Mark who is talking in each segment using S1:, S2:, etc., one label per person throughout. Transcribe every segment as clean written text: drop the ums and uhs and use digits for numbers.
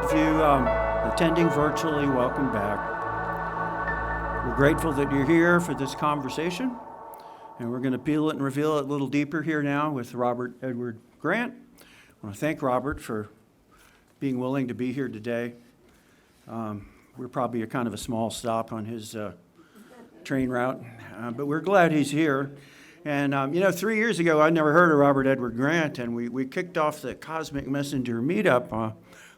S1: of you attending virtually, welcome back. We're grateful that you're here for this conversation, and we're going to peel it and reveal it a little deeper here now with Robert Edward Grant. I want to thank Robert for being willing to be here today. We're probably a kind of a small stop on his train route, but we're glad he's here. And 3 years ago, I'd never heard of Robert Edward Grant, and we kicked off the Cosmic Messenger meetup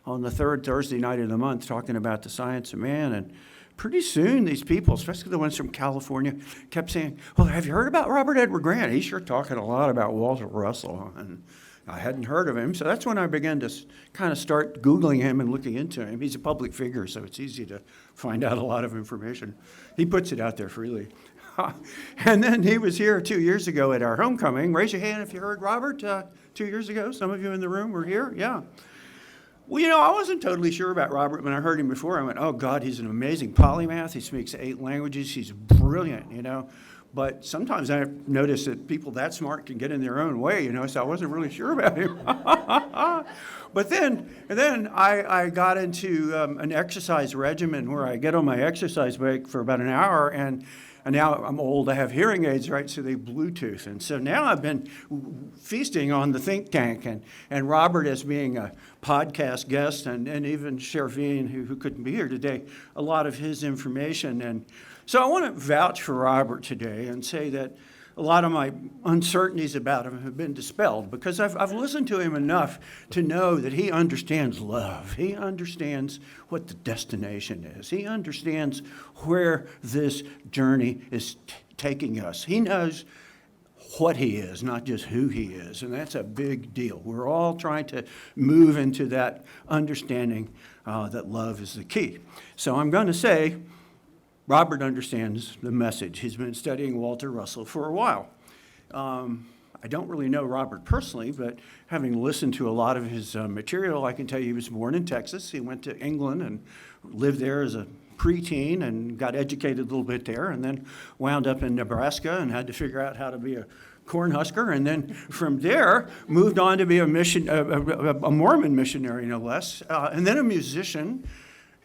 S1: on the third Thursday night of the month, talking about the science of man. And pretty soon, these people, especially the ones from California, kept saying, well, have you heard about Robert Edward Grant? He's sure talking a lot about Walter Russell. And I hadn't heard of him, so that's when I began to kind of start Googling him and looking into him. He's a public figure, so it's easy to find out a lot of information. He puts it out there freely. And then he was here 2 years ago at our homecoming. Raise your hand if you heard Robert 2 years ago. Some of you in the room were here. Yeah. Well, I wasn't totally sure about Robert when I heard him before. I went, oh, God, he's an amazing polymath. He speaks 8 languages. He's brilliant, But sometimes I notice that people that smart can get in their own way, so I wasn't really sure about him. But then I got into an exercise regimen where I get on my exercise bike for about an hour, and now I'm old, I have hearing aids, right, so they Bluetooth. And so now I've been feasting on the think tank, and Robert as being a podcast guest, and even Shervine, who couldn't be here today, a lot of his information. And so I want to vouch for Robert today and say that a lot of my uncertainties about him have been dispelled because I've listened to him enough to know that he understands love. He understands what the destination is. He understands where this journey is taking us. He knows what he is, not just who he is, and that's a big deal. We're all trying to move into that understanding that love is the key. So I'm going to say, Robert understands the message. He's been studying Walter Russell for a while. I don't really know Robert personally, but having listened to a lot of his material, I can tell you he was born in Texas. He went to England and lived there as a preteen and got educated a little bit there, and then wound up in Nebraska and had to figure out how to be a Cornhusker, and then from there moved on to be a Mormon missionary, no less, and then a musician,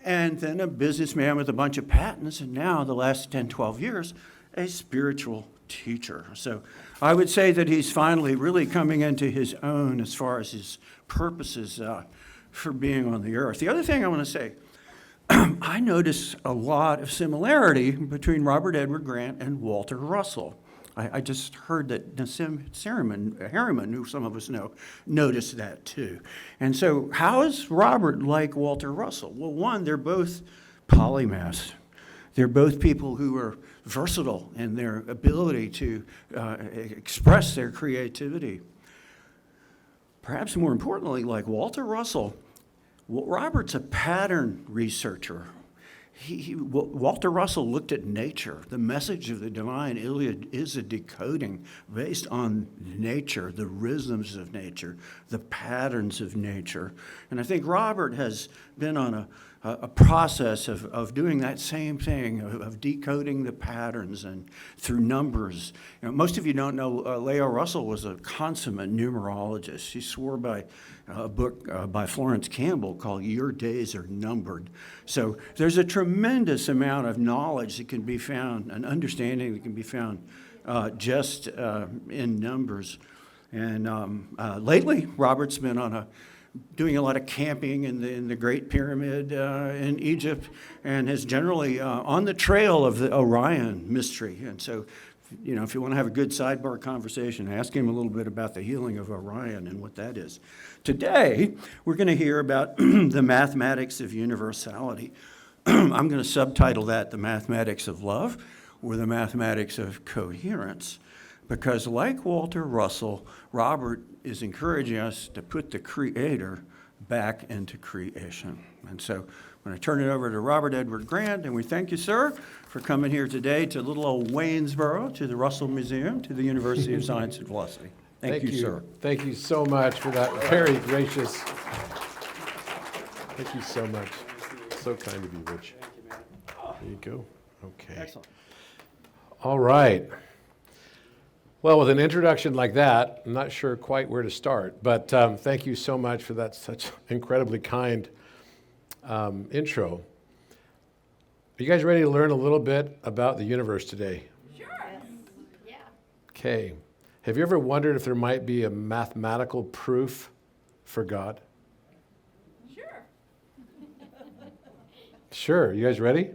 S1: and then a businessman with a bunch of patents, and now, the last 10, 12 years, a spiritual teacher. So I would say that he's finally really coming into his own as far as his purposes for being on the earth. The other thing I want to say, I notice a lot of similarity between Robert Edward Grant and Walter Russell. I just heard that Nassim Harriman, who some of us know, noticed that too. And so how is Robert like Walter Russell? Well, one, they're both polymaths. They're both people who are versatile in their ability to express their creativity. Perhaps more importantly, like Walter Russell, Robert's a pattern researcher. Walter Russell looked at nature. The message of the Divine Iliad is a decoding based on nature, the rhythms of nature, the patterns of nature. And I think Robert has been on a process of doing that same thing, of decoding the patterns and through numbers. Most of you don't know Lao Russell was a consummate numerologist. She swore by a book by Florence Campbell called Your Days Are Numbered. So there's a tremendous amount of knowledge that can be found, an understanding that can be found just in numbers. And lately, Robert's been doing a lot of camping in the Great Pyramid in Egypt, and is generally on the trail of the Orion mystery. And so, if you want to have a good sidebar conversation, ask him a little bit about the healing of Orion and what that is. Today, we're going to hear about the mathematics of universality. I'm going to subtitle that The Mathematics of Love, or The Mathematics of Coherence. Because like Walter Russell, Robert is encouraging us to put the Creator back into creation. And so I'm going to turn it over to Robert Edward Grant, and we thank you, sir, for coming here today to little old Waynesboro, to the Russell Museum, to the University of Science and Philosophy. Thank you, sir.
S2: Thank you so much for that very gracious. Thank you so much. So kind of you, Rich. There you go. Okay.
S1: Excellent.
S2: All right. Well, with an introduction like that, I'm not sure quite where to start, but thank you so much for that such incredibly kind intro. Are you guys ready to learn a little bit about the universe today?
S3: Sure. Yeah.
S2: Okay. Have you ever wondered if there might be a mathematical proof for God?
S3: Sure.
S2: Sure. You guys ready?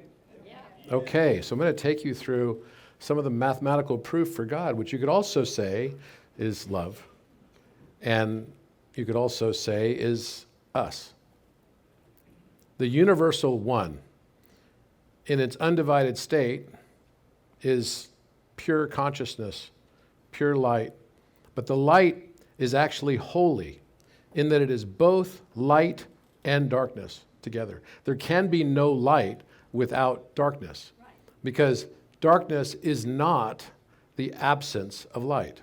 S3: Yeah.
S2: Okay. So I'm going to take you through some of the mathematical proof for God, which you could also say is love. And you could also say is us. The universal one, in its undivided state, is pure consciousness, pure light. But the light is actually holy in that it is both light and darkness together. There can be no light without darkness, because darkness is not the absence of light.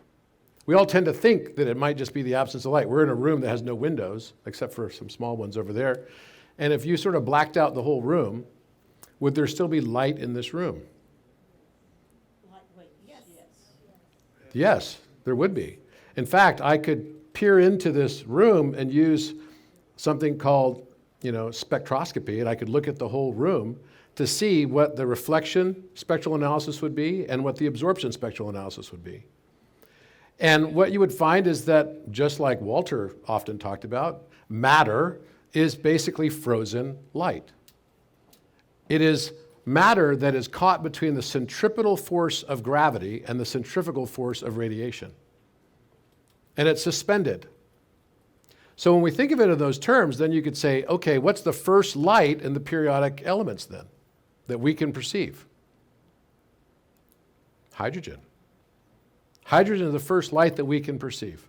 S2: We all tend to think that it might just be the absence of light. We're in a room that has no windows, except for some small ones over there. And if you sort of blacked out the whole room, would there still be light in this room?
S3: Yes.
S2: Yes, there would be. In fact, I could peer into this room and use something called, spectroscopy, and I could look at the whole room to see what the reflection spectral analysis would be and what the absorption spectral analysis would be. And what you would find is that, just like Walter often talked about, matter is basically frozen light. It is matter that is caught between the centripetal force of gravity and the centrifugal force of radiation. And it's suspended. So when we think of it in those terms, then you could say, okay, what's the first light in the periodic elements then that we can perceive? Hydrogen. Hydrogen is the first light that we can perceive.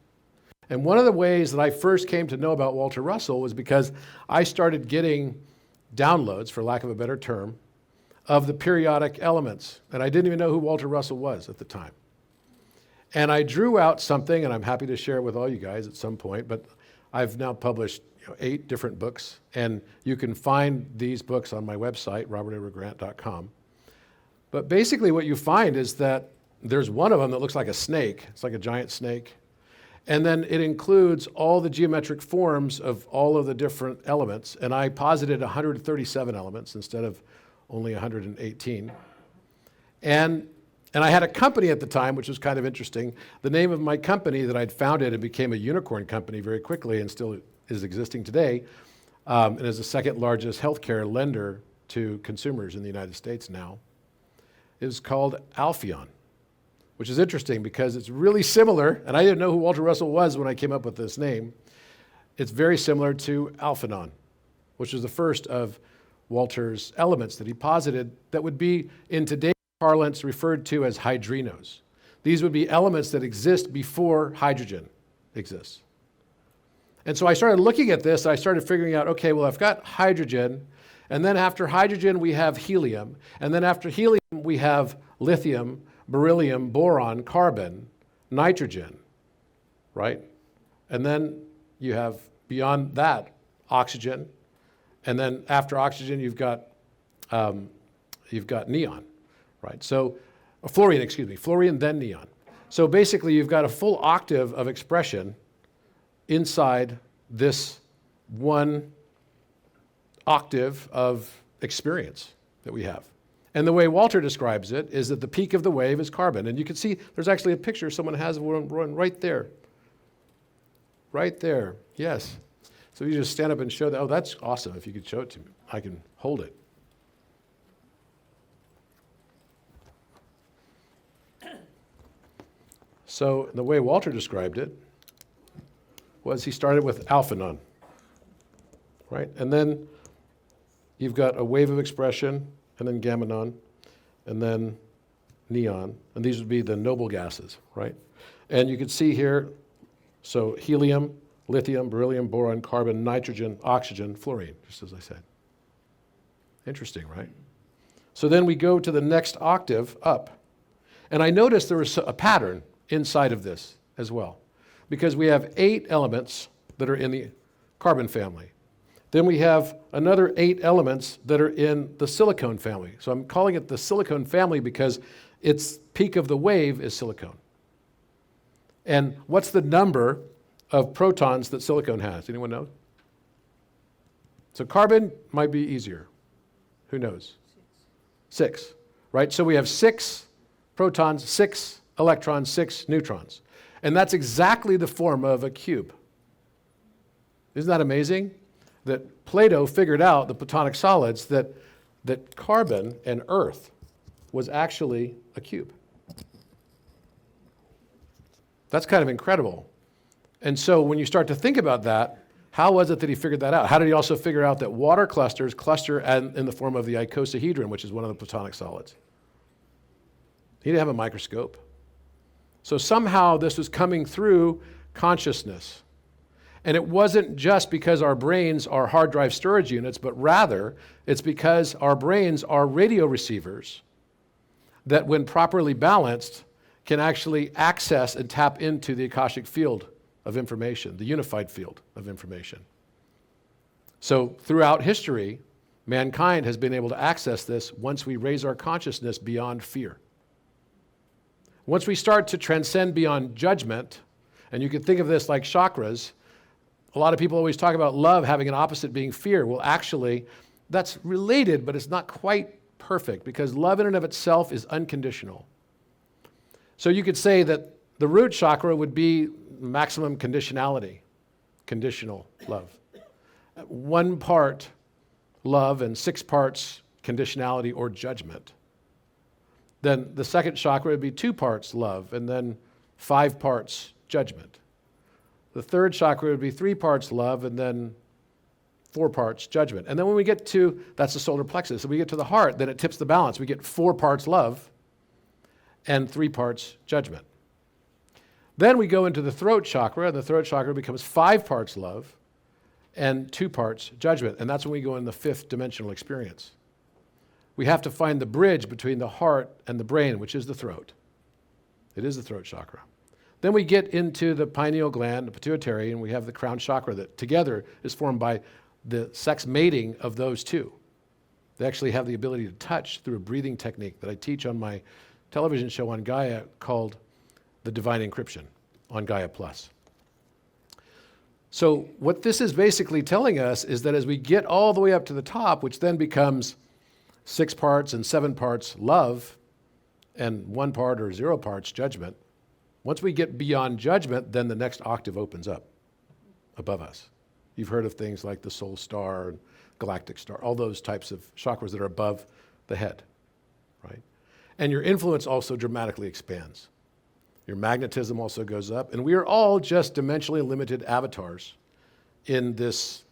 S2: And one of the ways that I first came to know about Walter Russell was because I started getting downloads, for lack of a better term, of the periodic elements. And I didn't even know who Walter Russell was at the time. And I drew out something, and I'm happy to share it with all you guys at some point, but I've now published 8 different books, and you can find these books on my website, robertedwardgrant.com. But basically what you find is that there's one of them that looks like a snake. It's like a giant snake. And then it includes all the geometric forms of all of the different elements. And I posited 137 elements instead of only 118. And I had a company at the time, which was kind of interesting. The name of my company that I'd founded and became a unicorn company very quickly and still is existing today, and is the second largest healthcare lender to consumers in the United States now, is called Alpheon, which is interesting because it's really similar, and I didn't know who Walter Russell was when I came up with this name. It's very similar to Alphanon, which was the first of Walter's elements that he posited that would be, in today's parlance, referred to as hydrinos. These would be elements that exist before hydrogen exists. And so I started looking at this, I started figuring out, okay, well, I've got hydrogen, and then after hydrogen we have helium, and then after helium we have lithium, beryllium, boron, carbon, nitrogen, right? And then you have, beyond that, oxygen. And then after oxygen, you've got neon, right? So, fluorine, then neon. So basically, you've got a full octave of expression inside this one octave of experience that we have. And the way Walter describes it is that the peak of the wave is carbon. And you can see there's actually a picture someone has of one right there. Right there, yes. So you just stand up and show that. Oh, that's awesome. If you could show it to me, I can hold it. So the way Walter described it was he started with Alphanon, right? And then you've got a wave of expression, and then gammanon, and then neon, and these would be the noble gases, right? And you can see here, so helium, lithium, beryllium, boron, carbon, nitrogen, oxygen, fluorine, just as I said. Interesting, right? So then we go to the next octave up, and I noticed there was a pattern inside of this as well, because we have 8 elements that are in the carbon family. Then we have another 8 elements that are in the silicon family. So I'm calling it the silicon family because its peak of the wave is silicon. And what's the number of protons that silicon has? Anyone know? So carbon might be easier. Who knows? 6, right? So we have 6 protons, 6 electrons, 6 neutrons. And that's exactly the form of a cube. Isn't that amazing? That Plato figured out, the Platonic solids, that carbon and Earth was actually a cube. That's kind of incredible. And so when you start to think about that, how was it that he figured that out? How did he also figure out that water clusters cluster in the form of the icosahedron, which is one of the Platonic solids? He didn't have a microscope. So somehow this was coming through consciousness. And it wasn't just because our brains are hard drive storage units, but rather it's because our brains are radio receivers that, when properly balanced, can actually access and tap into the Akashic field of information, the unified field of information. So throughout history, mankind has been able to access this once we raise our consciousness beyond fear. Once we start to transcend beyond judgment, and you can think of this like chakras, a lot of people always talk about love having an opposite being fear. Well, actually, that's related, but it's not quite perfect, because love in and of itself is unconditional. So you could say that the root chakra would be maximum conditionality, conditional love. 1 part love and 6 parts conditionality or judgment. Then the second chakra would be 2 parts love and then 5 parts judgment. The third chakra would be 3 parts love and then 4 parts judgment. And then when we get to, that's the solar plexus, so we get to the heart, then it tips the balance. We get 4 parts love and 3 parts judgment. Then we go into the throat chakra, and the throat chakra becomes 5 parts love and 2 parts judgment. And that's when we go in the 5th dimensional experience. We have to find the bridge between the heart and the brain, which is the throat. It is the throat chakra. Then we get into the pineal gland, the pituitary, and we have the crown chakra that together is formed by the sex mating of those two. They actually have the ability to touch through a breathing technique that I teach on my television show on Gaia called The Divine Encryption on Gaia Plus. So what this is basically telling us is that as we get all the way up to the top, which then becomes 6 parts and 7 parts love and 1 part or 0 parts judgment, once we get beyond judgment, then the next octave opens up above us. You've heard of things like the soul star and galactic star, all those types of chakras that are above the head, right? And your influence also dramatically expands. Your magnetism also goes up, and we are all just dimensionally limited avatars in this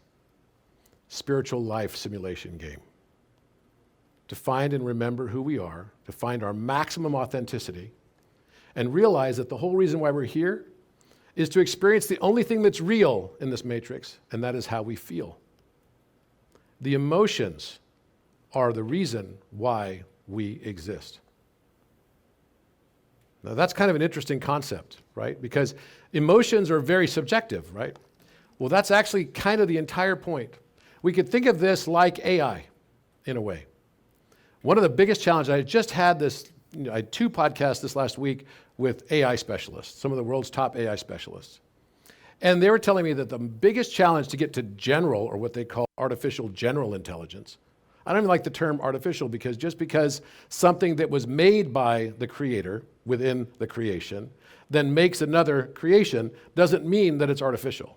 S2: spiritual life simulation game. To find and remember who we are, to find our maximum authenticity, and realize that the whole reason why we're here is to experience the only thing that's real in this matrix, and that is how we feel. The emotions are the reason why we exist. Now, that's kind of an interesting concept, right? Because emotions are very subjective, right? Well, that's actually kind of the entire point. We could think of this like AI, in a way. One of the biggest challenges, I just had this, I had 2 podcasts this last week with AI specialists, some of the world's top AI specialists. And they were telling me that the biggest challenge to get to general, or what they call artificial general intelligence, I don't even like the term artificial, because just because something that was made by the creator within the creation then makes another creation doesn't mean that it's artificial.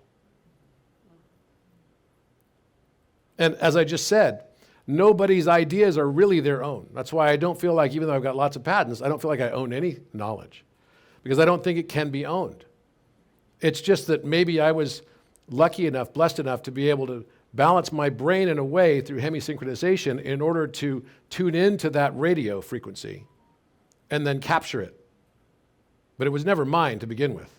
S2: And as I just said, nobody's ideas are really their own. That's why I don't feel like, even though I've got lots of patents, I don't feel like I own any knowledge, because I don't think it can be owned. It's just that maybe I was lucky enough, blessed enough to be able to balance my brain in a way through hemisynchronization in order to tune into that radio frequency and then capture it. But it was never mine to begin with.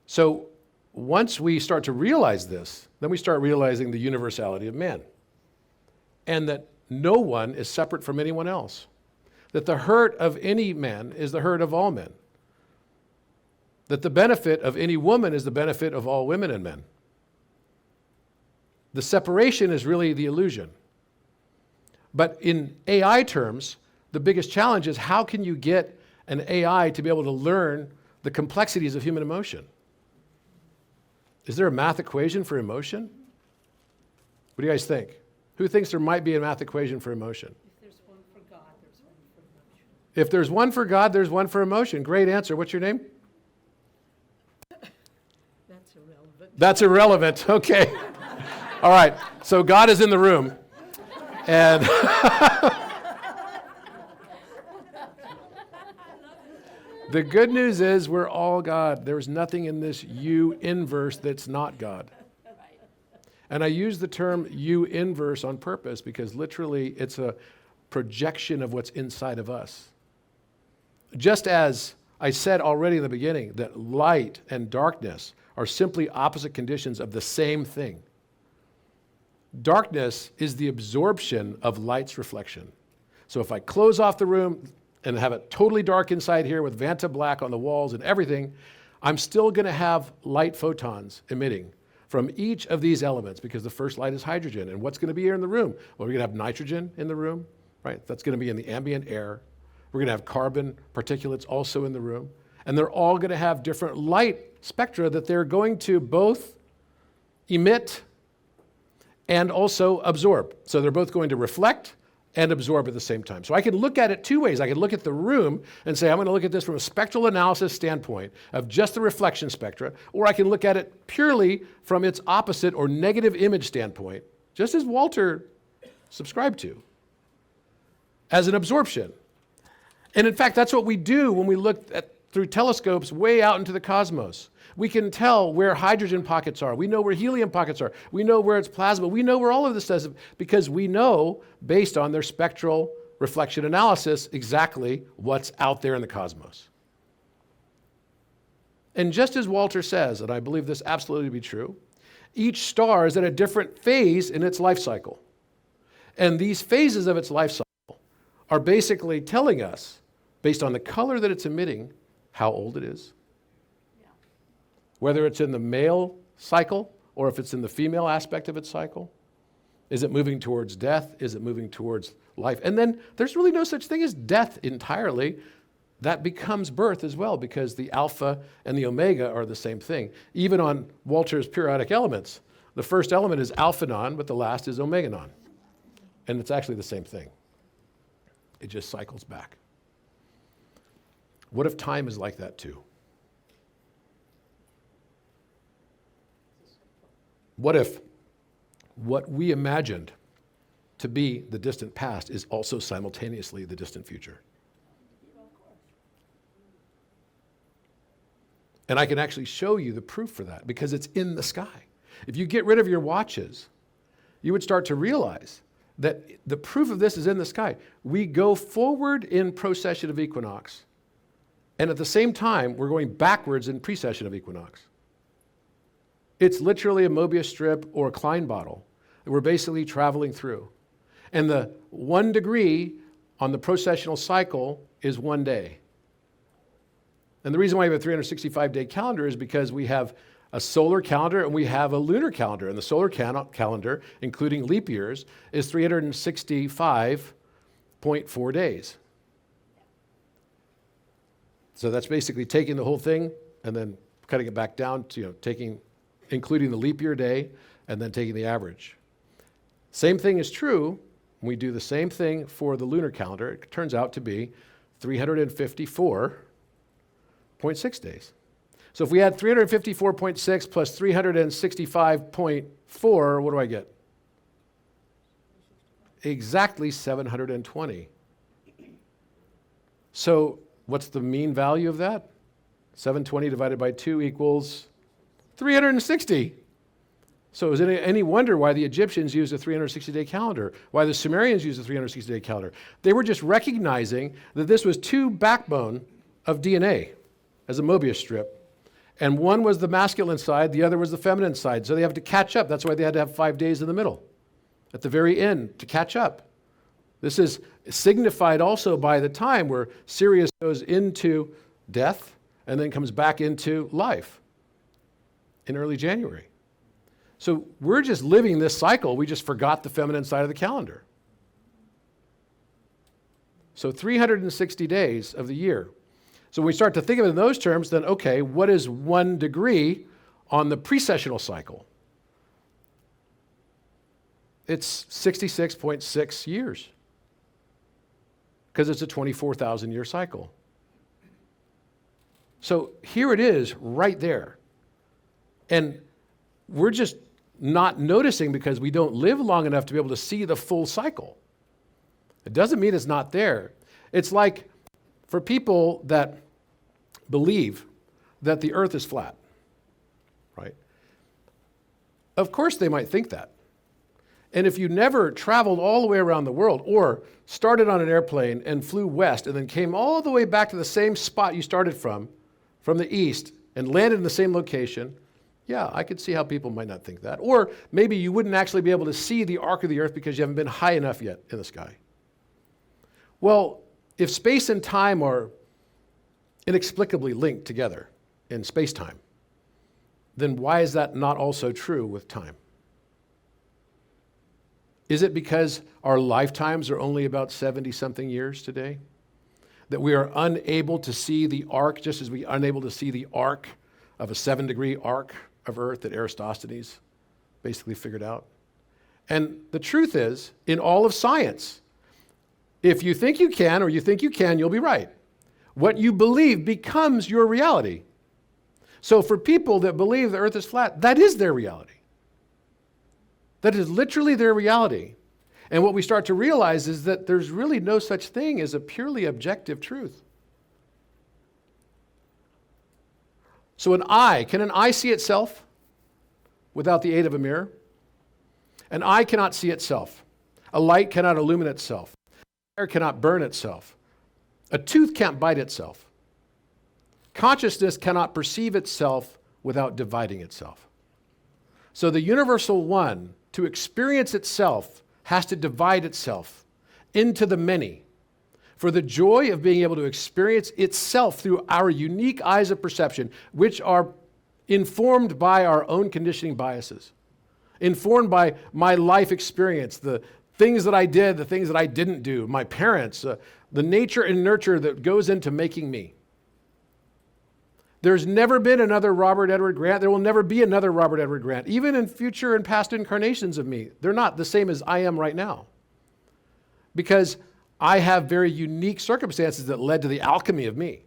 S2: So once we start to realize this, then we start realizing the universality of man, and that no one is separate from anyone else, that the hurt of any man is the hurt of all men, that the benefit of any woman is the benefit of all women and men. The separation is really the illusion. But in AI terms, the biggest challenge is, how can you get an AI to be able to learn the complexities of human emotion? Is there a math equation for emotion? What do you guys think? Who thinks there might be a math equation for emotion?
S4: If there's one for God, there's one for emotion.
S2: If there's one for God, there's one for emotion. Great answer. What's your name?
S4: That's irrelevant.
S2: That's irrelevant. Okay. All right. So God is in the room. And the good news is we're all God. There's nothing in this U inverse that's not God. And I use the term U inverse on purpose because literally it's a projection of what's inside of us. Just as I said already in the beginning that light and darkness are simply opposite conditions of the same thing. Darkness is the absorption of light's reflection. So if I close off the room and have it totally dark inside here with Vanta black on the walls and everything, I'm still going to have light photons emitting from each of these elements because the first light is hydrogen. And what's going to be here in the room? Well, we're going to have nitrogen in the room, right? That's going to be in the ambient air. We're going to have carbon particulates also in the room. And they're all going to have different light spectra that they're going to both emit and also absorb. So they're both going to reflect and absorb at the same time. So I can look at it two ways. I can look at the room and say, I'm going to look at this from a spectral analysis standpoint of just the reflection spectra, or I can look at it purely from its opposite or negative image standpoint, just as Walter subscribed to, as an absorption. And in fact, that's what we do when we look at through telescopes way out into the cosmos. We can tell where hydrogen pockets are. We know where helium pockets are. We know where it's plasma. We know where all of this is because we know, based on their spectral reflection analysis, exactly what's out there in the cosmos. And just as Walter says, and I believe this absolutely to be true, each star is at a different phase in its life cycle. And these phases of its life cycle are basically telling us, based on the color that it's emitting, how old it is. Whether it's in the male cycle or if it's in the female aspect of its cycle. Is it moving towards death? Is it moving towards life? And then there's really no such thing as death entirely. That becomes birth as well because the alpha and the omega are the same thing. Even on Walter's periodic elements, the first element is alphanon, but the last is omeganon. And it's actually the same thing. It just cycles back. What if time is like that too? What if what we imagined to be the distant past is also simultaneously the distant future? And I can actually show you the proof for that because it's in the sky. If you get rid of your watches, you would start to realize that the proof of this is in the sky. We go forward in precession of equinox, and at the same time, we're going backwards in precession of equinox. It's literally a Mobius strip or a Klein bottle that we're basically traveling through. And the 1 degree on the precessional cycle is 1 day. And the reason why we have a 365-day calendar is because we have a solar calendar and we have a lunar calendar. And the solar calendar, including leap years, is 365.4 days. So that's basically taking the whole thing and then cutting it back down to, including the leap year day, and then taking the average. Same thing is true when we do the same thing for the lunar calendar. It turns out to be 354.6 days. So if we add 354.6 plus 365.4, what do I get? Exactly 720. So what's the mean value of that? 720 divided by 2 equals 360. So is it any wonder why the Egyptians used a 360-day calendar, why the Sumerians used a 360-day calendar? They were just recognizing that this was two backbone of DNA as a Mobius strip. And one was the masculine side, the other was the feminine side. So they have to catch up. That's why they had to have 5 days in the middle, at the very end, to catch up. This is signified also by the time where Sirius goes into death and then comes back into life in early January. So we're just living this cycle. We just forgot the feminine side of the calendar. So 360 days of the year. So when we start to think of it in those terms, then okay, what is 1 degree on the precessional cycle? It's 66.6 years because it's a 24,000-year cycle. So here it is right there. And we're just not noticing because we don't live long enough to be able to see the full cycle. It doesn't mean it's not there. It's like for people that believe that the earth is flat, right? Of course they might think that. And if you never traveled all the way around the world or started on an airplane and flew west and then came all the way back to the same spot you started from the east, and landed in the same location, yeah, I could see how people might not think that. Or maybe you wouldn't actually be able to see the arc of the earth because you haven't been high enough yet in the sky. Well, if space and time are inexplicably linked together in space-time, then why is that not also true with time? Is it because our lifetimes are only about 70-something years today? That we are unable to see the arc, just as we are unable to see the arc of a 7-degree arc of Earth that Eratosthenes basically figured out? And the truth is, in all of science, if you think you can or you think you can, you'll be right. What you believe becomes your reality. So for people that believe the Earth is flat, that is their reality. That is literally their reality. And what we start to realize is that there's really no such thing as a purely objective truth. So can an eye see itself without the aid of a mirror? An eye cannot see itself. A light cannot illumine itself. Fire cannot burn itself. A tooth can't bite itself. Consciousness cannot perceive itself without dividing itself. So the universal one, to experience itself, has to divide itself into the many for the joy of being able to experience itself through our unique eyes of perception, which are informed by our own conditioning biases, informed by my life experience, the things that I did, the things that I didn't do, my parents, the nature and nurture that goes into making me. There's never been another Robert Edward Grant. There will never be another Robert Edward Grant. Even in future and past incarnations of me, they're not the same as I am right now. Because I have very unique circumstances that led to the alchemy of me.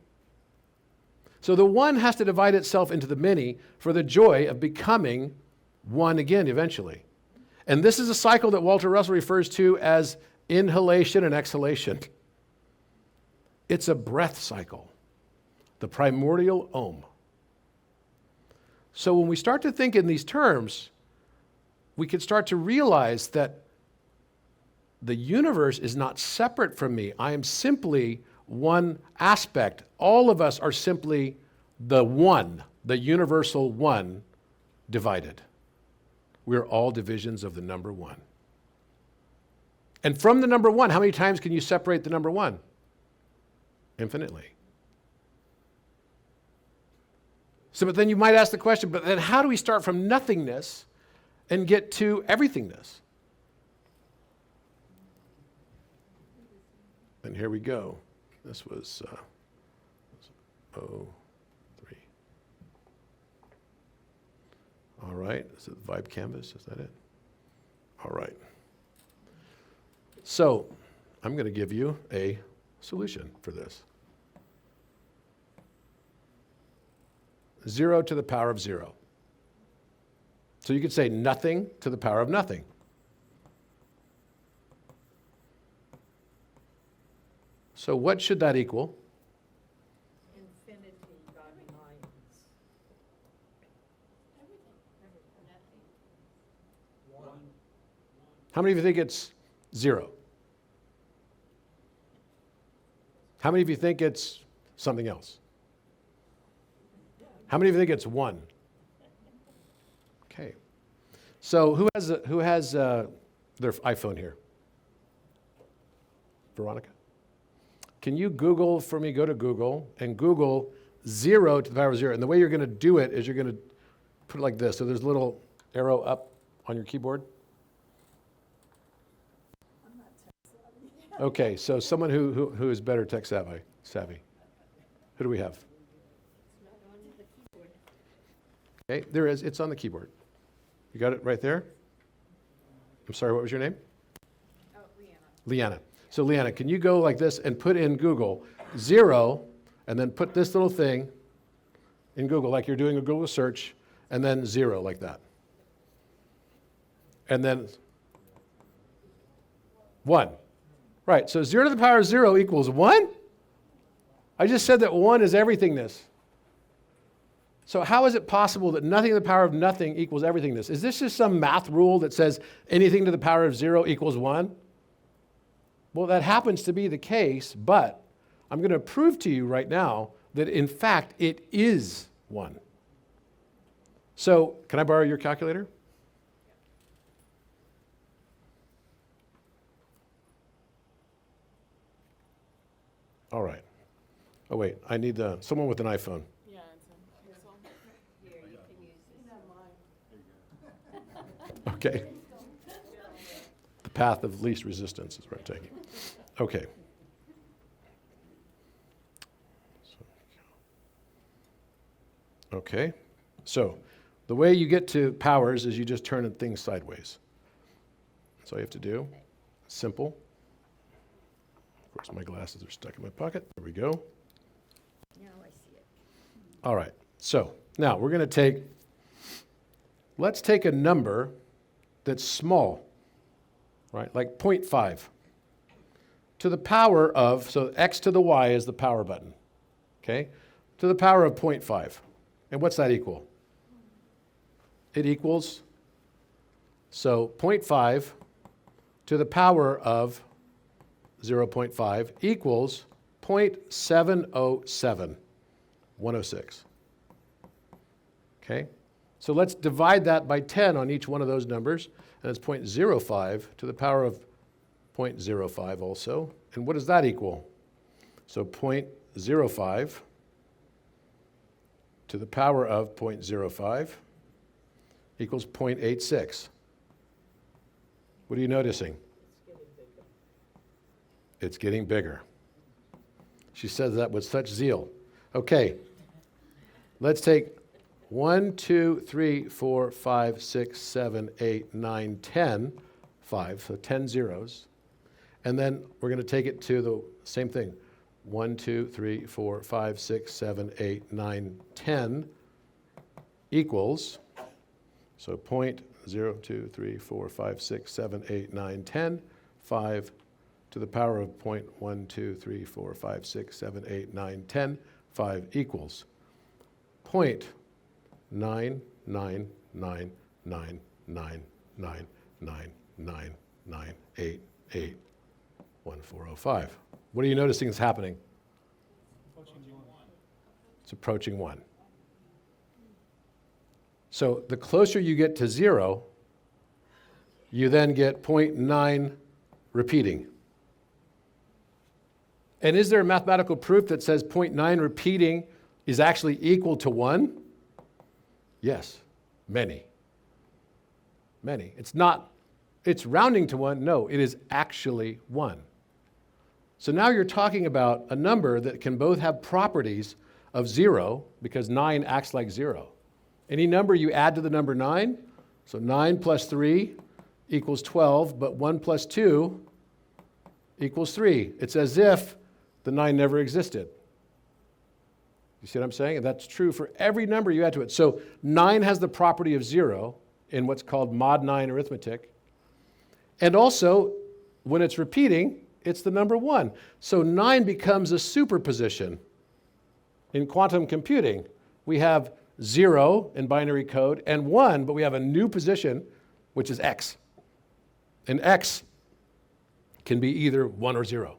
S2: So the one has to divide itself into the many for the joy of becoming one again eventually. And this is a cycle that Walter Russell refers to as inhalation and exhalation. It's a breath cycle. The primordial Om. So when we start to think in these terms, we can start to realize that the universe is not separate from me. I am simply one aspect. All of us are simply the one, the universal one, divided. We're all divisions of the number one. And from the number one, how many times can you separate the number one? Infinitely. So, but then you might ask the question, but then how do we start from nothingness and get to everythingness? And here we go. This was 03. All right, is it the Vibe Canvas? Is that it? All right. So, I'm going to give you a solution for this. 0 to the power of 0. So you could say nothing to the power of nothing. So what should that equal?
S4: Infinity got minds.
S2: How many of you think it's 0? How many of you think it's something else? How many of you think it's 1? Okay. So who has their iPhone here? Veronica? Can you Google for me, go to Google and Google 0 to the power of 0. And the way you're going to do it is you're going to put it like this. So there's a little arrow up on your keyboard. Okay, so someone who is better tech savvy. Who do we have? Okay, there is. It's on the keyboard. You got it right there? I'm sorry, what was your name?
S3: Oh, Leanna.
S2: Leanna. So Leanna, can you go like this and put in Google 0, and then put this little thing in Google, like you're doing a Google search, and then 0 like that. And then 1. Right, so 0 to the power of 0 equals 1? I just said that 1 is everythingness. So how is it possible that nothing to the power of nothing equals everythingness? Is this just some math rule that says anything to the power of 0 equals 1? Well, that happens to be the case, but I'm going to prove to you right now that in fact it is 1. So can I borrow your calculator? All right. Oh, wait, I need someone with an iPhone.
S3: Yeah, it's a Here, you can use this.
S2: Okay. The path of least resistance is where I'm taking. Okay. Okay. So the way you get to powers is you just turn things sideways. That's all you have to do. Simple. Of course, my glasses are stuck in my pocket. There we go.
S4: Now I see it.
S2: All right. So now we're going to let's take a number that's small, right? Like 0.5 to the power of, so x to the y is the power button, okay? To the power of 0.5. And what's that equal? It equals, so 0.5 to the power of 0.5 equals 0.707, 106. Okay? So let's divide that by 10 on each one of those numbers, and it's 0.05 to the power of 0.05 also. And what does that equal? So 0.05 to the power of 0.05 equals 0.86. What are you noticing? It's getting bigger. She says that with such zeal. Okay, let's take 1, 2, 3, 4, 5, 6, 7, 8, 9, 10, 5, so 10 zeros. And then we're going to take it to the same thing. 1, 2, 3, 4, 5, 6, 7, 8, 9, 10 equals, so 0.0, 2, 3, 4, 5, 6, 7, 8, 9, 10, 5 to the power of 0.1, 2, 3, 4, 5, 6, 7, 8, 9, 10, 5 equals 0.999999999881405. What are you noticing is happening? It's approaching 1. So the closer you get to 0, you then get 0.9 repeating. And is there a mathematical proof that says 0.9 repeating is actually equal to 1? Yes, many. Many. It's rounding to 1. No, it is actually 1. So now you're talking about a number that can both have properties of 0, because 9 acts like 0. Any number you add to the number 9, so 9 plus 3 equals 12, but 1 plus 2 equals 3. It's as if the 9 never existed. You see what I'm saying? And that's true for every number you add to it. So 9 has the property of 0 in what's called mod 9 arithmetic. And also, when it's repeating, it's the number 1. So 9 becomes a superposition. In quantum computing, we have 0 in binary code and 1, but we have a new position, which is x. And x can be either 1 or 0.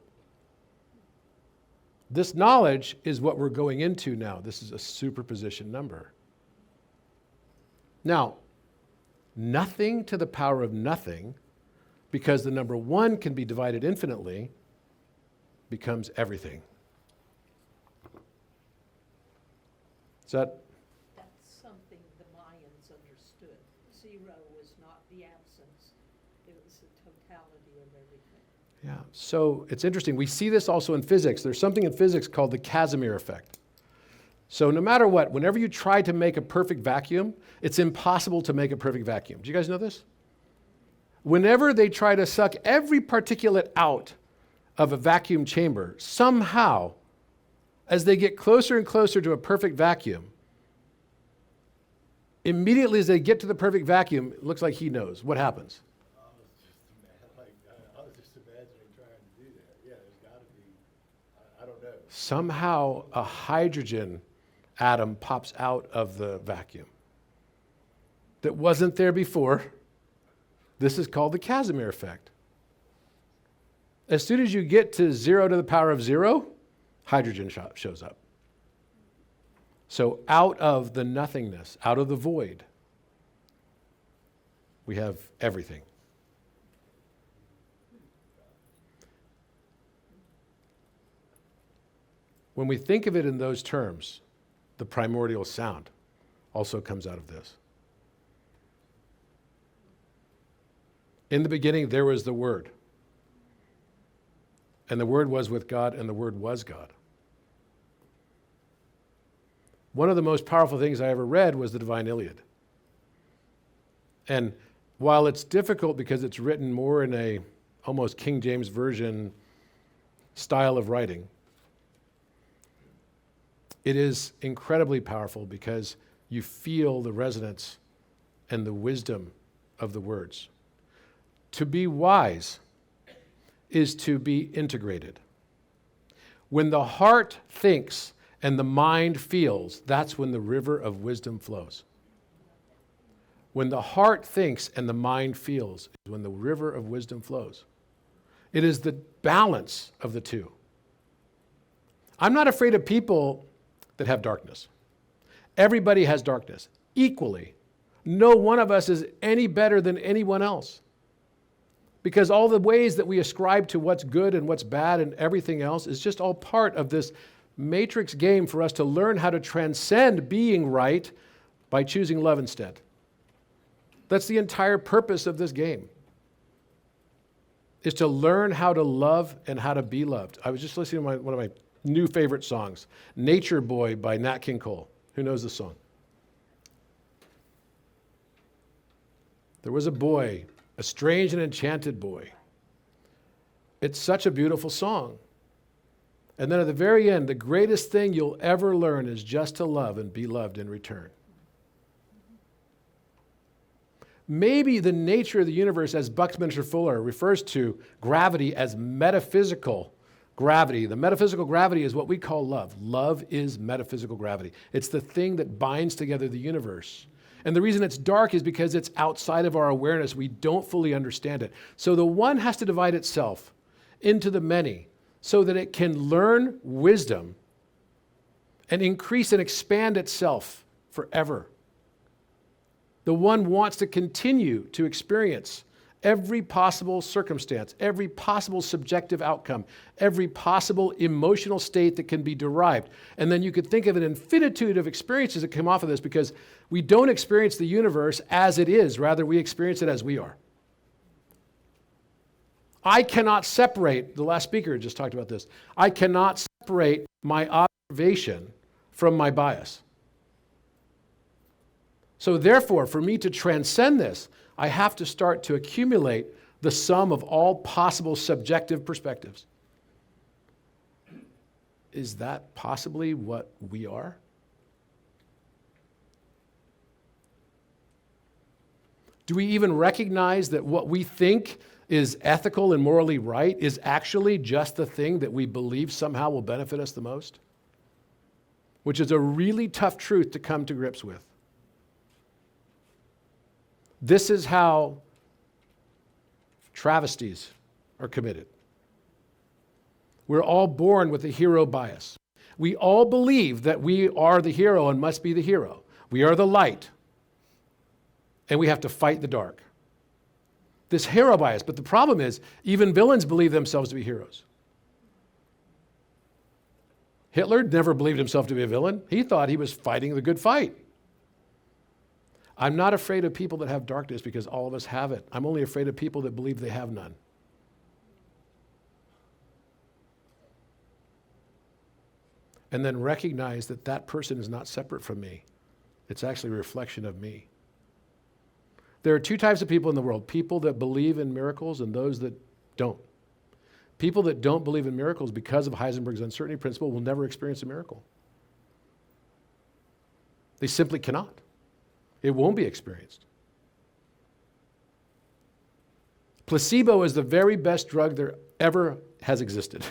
S2: This knowledge is what we're going into now. This is a superposition number. Now, nothing to the power of nothing, because the number 1 can be divided infinitely, becomes everything. Is that?
S4: That's something the Mayans understood. 0 was not the absence, it was the totality of everything.
S2: Yeah, so it's interesting. We see this also in physics. There's something in physics called the Casimir effect. So no matter what, whenever you try to make a perfect vacuum, it's impossible to make a perfect vacuum. Do you guys know this? whenever they try to suck every particulate out of a vacuum chamber, somehow, as they get closer and closer to a perfect vacuum, immediately as they get to the perfect vacuum, it looks like he knows. What happens?
S5: I was just imagining trying to do that. Yeah, there's got to be, I don't know.
S2: Somehow a hydrogen atom pops out of the vacuum that wasn't there before. This is called the Casimir effect. As soon as you get to 0 to the power of 0, hydrogen shows up. So out of the nothingness, out of the void, we have everything. When we think of it in those terms, the primordial sound also comes out of this. In the beginning, there was the Word. And the Word was with God, and the Word was God. One of the most powerful things I ever read was the Divine Iliad. And while it's difficult because it's written more in a almost King James Version style of writing, it is incredibly powerful because you feel the resonance and the wisdom of the words. To be wise is to be integrated. When the heart thinks and the mind feels, that's when the river of wisdom flows. When the heart thinks and the mind feels is when the river of wisdom flows. It is the balance of the two. I'm not afraid of people that have darkness. Everybody has darkness equally. No one of us is any better than anyone else. Because all the ways that we ascribe to what's good and what's bad and everything else is just all part of this matrix game for us to learn how to transcend being right by choosing love instead. That's the entire purpose of this game, is to learn how to love and how to be loved. I was just listening to one of my new favorite songs, Nature Boy by Nat King Cole. Who knows the song? There was a boy, a strange and enchanted boy. It's such a beautiful song. And then at the very end, the greatest thing you'll ever learn is just to love and be loved in return. Maybe the nature of the universe, as Buckminster Fuller refers to gravity as metaphysical gravity. The metaphysical gravity is what we call love. Love is metaphysical gravity. It's the thing that binds together the universe. And the reason it's dark is because it's outside of our awareness. We don't fully understand it. So the one has to divide itself into the many so that it can learn wisdom and increase and expand itself forever. The one wants to continue to experience every possible circumstance, every possible subjective outcome, every possible emotional state that can be derived. And then you could think of an infinitude of experiences that come off of this because we don't experience the universe as it is. Rather, we experience it as we are. I cannot separate, the last speaker just talked about this, I cannot separate my observation from my bias. So therefore, for me to transcend this, I have to start to accumulate the sum of all possible subjective perspectives. Is that possibly what we are? Do we even recognize that what we think is ethical and morally right is actually just the thing that we believe somehow will benefit us the most? Which is a really tough truth to come to grips with. This is how travesties are committed. We're all born with a hero bias. We all believe that we are the hero and must be the hero. We are the light, and we have to fight the dark. This hero bias, but the problem is, even villains believe themselves to be heroes. Hitler never believed himself to be a villain. He thought he was fighting the good fight. I'm not afraid of people that have darkness because all of us have it. I'm only afraid of people that believe they have none. And then recognize that that person is not separate from me. It's actually a reflection of me. There are two types of people in the world, people that believe in miracles and those that don't. People that don't believe in miracles because of Heisenberg's uncertainty principle will never experience a miracle. They simply cannot. It won't be experienced. Placebo is the very best drug there ever has existed.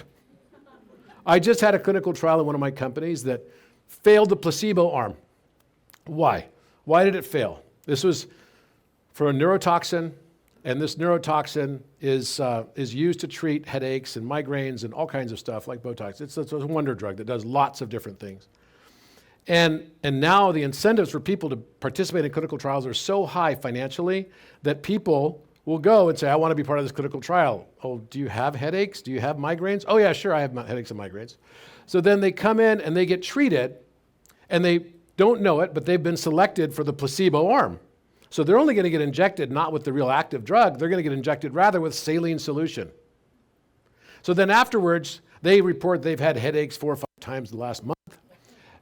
S2: I just had a clinical trial in one of my companies that failed the placebo arm. Why? Why did it fail? This was for a neurotoxin, and this neurotoxin is used to treat headaches and migraines and all kinds of stuff like Botox. It's a wonder drug that does lots of different things. And now the incentives for people to participate in clinical trials are so high financially that people will go and say, I want to be part of this clinical trial. Oh, do you have headaches? Do you have migraines? Oh yeah, sure, I have headaches and migraines. So then they come in and they get treated, and they don't know it, but they've been selected for the placebo arm. So they're only going to get injected not with the real active drug, they're going to get injected rather with saline solution. So then afterwards, they report they've had headaches 4 or 5 times the last month.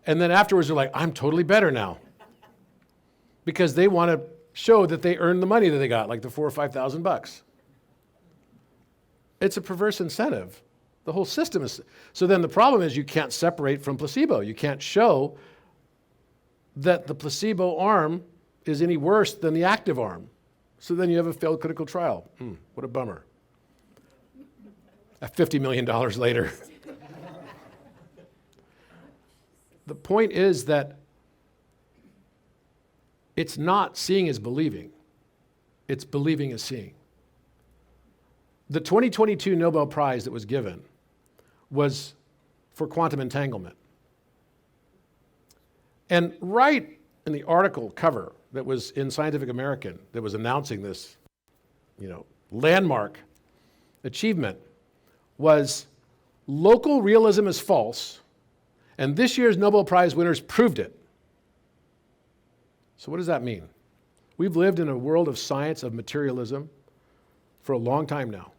S2: And then afterwards, they're like, I'm totally better now. Because they want to show that they earned the money that they got, like the $4,000 or $5,000. It's a perverse incentive. The whole system is. So then the problem is you can't separate from placebo. You can't show that the placebo arm is any worse than the active arm. So then you have a failed clinical trial. What a bummer. At $50 million later. The point is that it's not seeing as believing. It's believing as seeing. The 2022 Nobel Prize that was given was for quantum entanglement. And right in the article cover that was in Scientific American that was announcing this, landmark achievement was local realism is false, and this year's Nobel Prize winners proved it. So what does that mean? We've lived in a world of science, of materialism, for a long time now.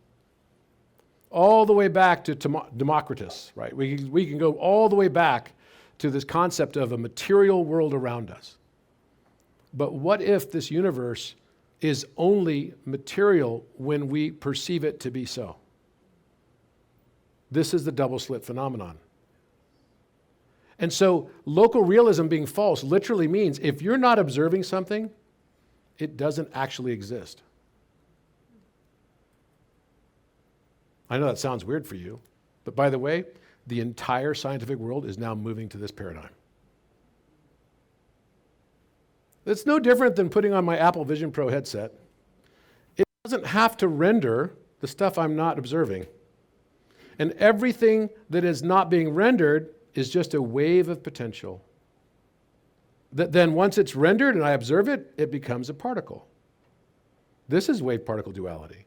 S2: All the way back to Democritus, right? We can go all the way back to this concept of a material world around us. But what if this universe is only material when we perceive it to be so? This is the double slit phenomenon. And so local realism being false literally means if you're not observing something, it doesn't actually exist. I know that sounds weird for you, but by the way, the entire scientific world is now moving to this paradigm. It's no different than putting on my Apple Vision Pro headset. It doesn't have to render the stuff I'm not observing. And everything that is not being rendered is just a wave of potential. That then once it's rendered and I observe it, it becomes a particle. This is wave-particle duality.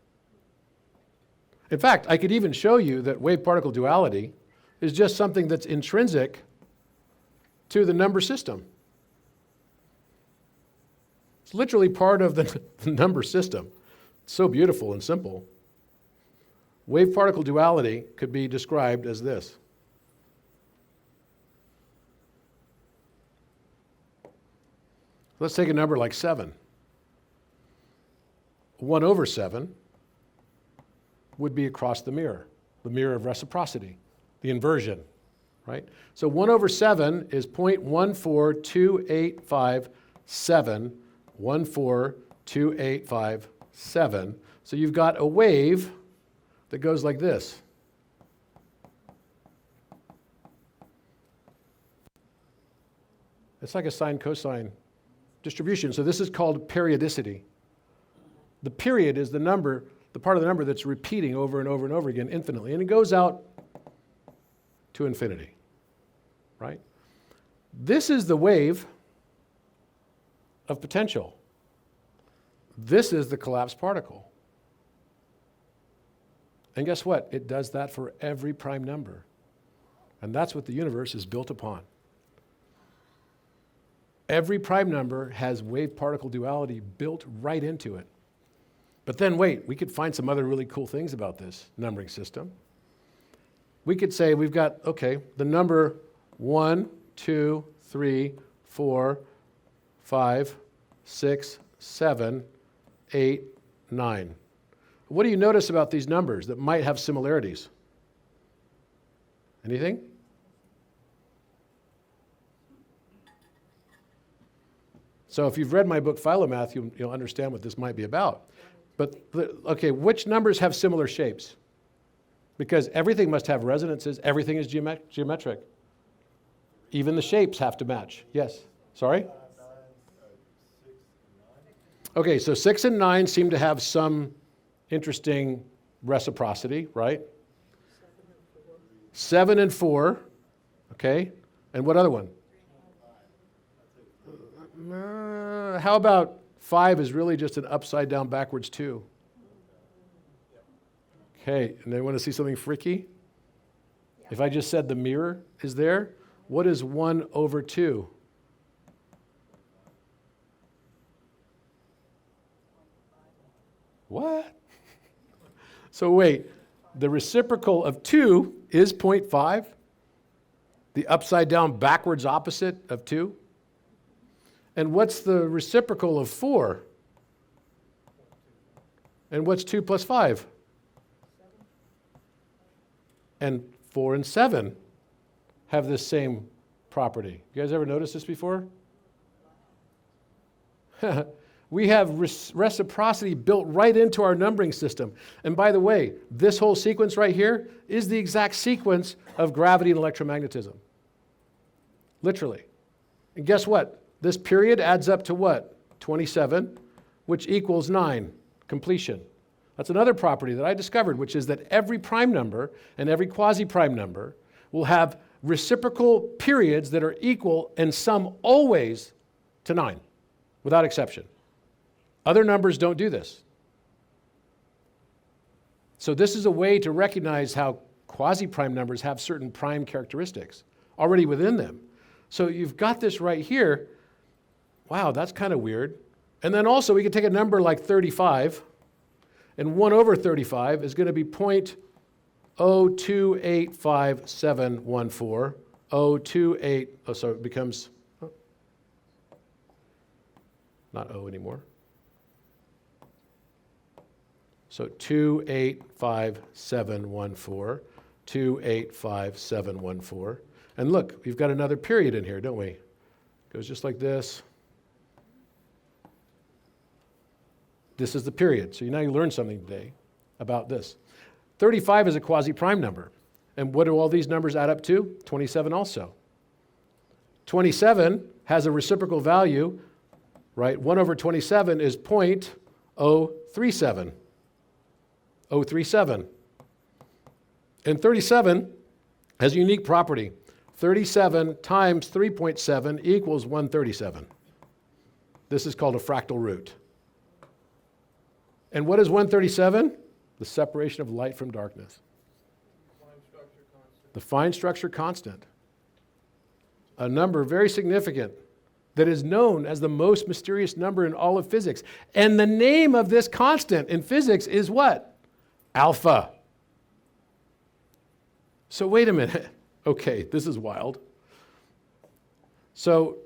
S2: In fact, I could even show you that wave-particle duality is just something that's intrinsic to the number system. It's literally part of the number system. It's so beautiful and simple. Wave-particle duality could be described as this. Let's take a number like 7. 1 over 7 would be across the mirror of reciprocity, the inversion, right? So 1 over 7 is 0.14287, 14287. So you've got a wave that goes like this. It's like a sine-cosine distribution. So this is called periodicity. The period is the number, the part of the number that's repeating over and over and over again infinitely. And it goes out to infinity, right? This is the wave of potential. This is the collapsed particle. And guess what? It does that for every prime number. And that's what the universe is built upon. Every prime number has wave-particle duality built right into it. But then wait, we could find some other really cool things about this numbering system. We could say we've got, okay, the number 1, 2, 3, 4, 5, 6, 7 8, 9. What do you notice about these numbers that might have similarities? Anything? So if you've read my book, PHILOMATH, you'll understand what this might be about. But, okay, which numbers have similar shapes? Because everything must have resonances. Everything is geometric. Even the shapes have to match. Yes? Sorry?
S5: 6 and 9.
S2: Okay, so 6 and 9 seem to have some interesting reciprocity, right? 7 and 4. Okay. And what other one? How about 5 is really just an upside down backwards 2? Okay, and then want to see something freaky? If I just said the mirror is there, what is 1 over 2? What? So wait, the reciprocal of 2 is 0.5? The upside down backwards opposite of 2? And what's the reciprocal of 4? And what's 2 plus 5? And 4 and 7 have this same property. You guys ever noticed this before? We have reciprocity built right into our numbering system. And by the way, this whole sequence right here is the exact sequence of gravity and electromagnetism. Literally. And guess what? This period adds up to what? 27, which equals 9, completion. That's another property that I discovered, which is that every prime number and every quasi-prime number will have reciprocal periods that are equal and sum always to 9, without exception. Other numbers don't do this. So this is a way to recognize how quasi-prime numbers have certain prime characteristics already within them. So you've got this right here. Wow, that's kind of weird. And then also we can take a number like 35, and 1 over 35 is going to be 0.02857714. 028, so it becomes, not O anymore. So 285714, 285714. And look, we've got another period in here, don't we? It goes just like this. This is the period. So now you learned something today about this. 35 is a quasi-prime number. And what do all these numbers add up to? 27 also. 27 has a reciprocal value, right? 1 over 27 is 0.037. 037. And 37 has a unique property. 37 times 3.7 equals 137. This is called a fractal root. And what is 137? The separation of light from darkness. The fine structure constant. A number very significant that is known as the most mysterious number in all of physics. And the name of this constant in physics is what? Alpha. So wait a minute. Okay, this is wild. So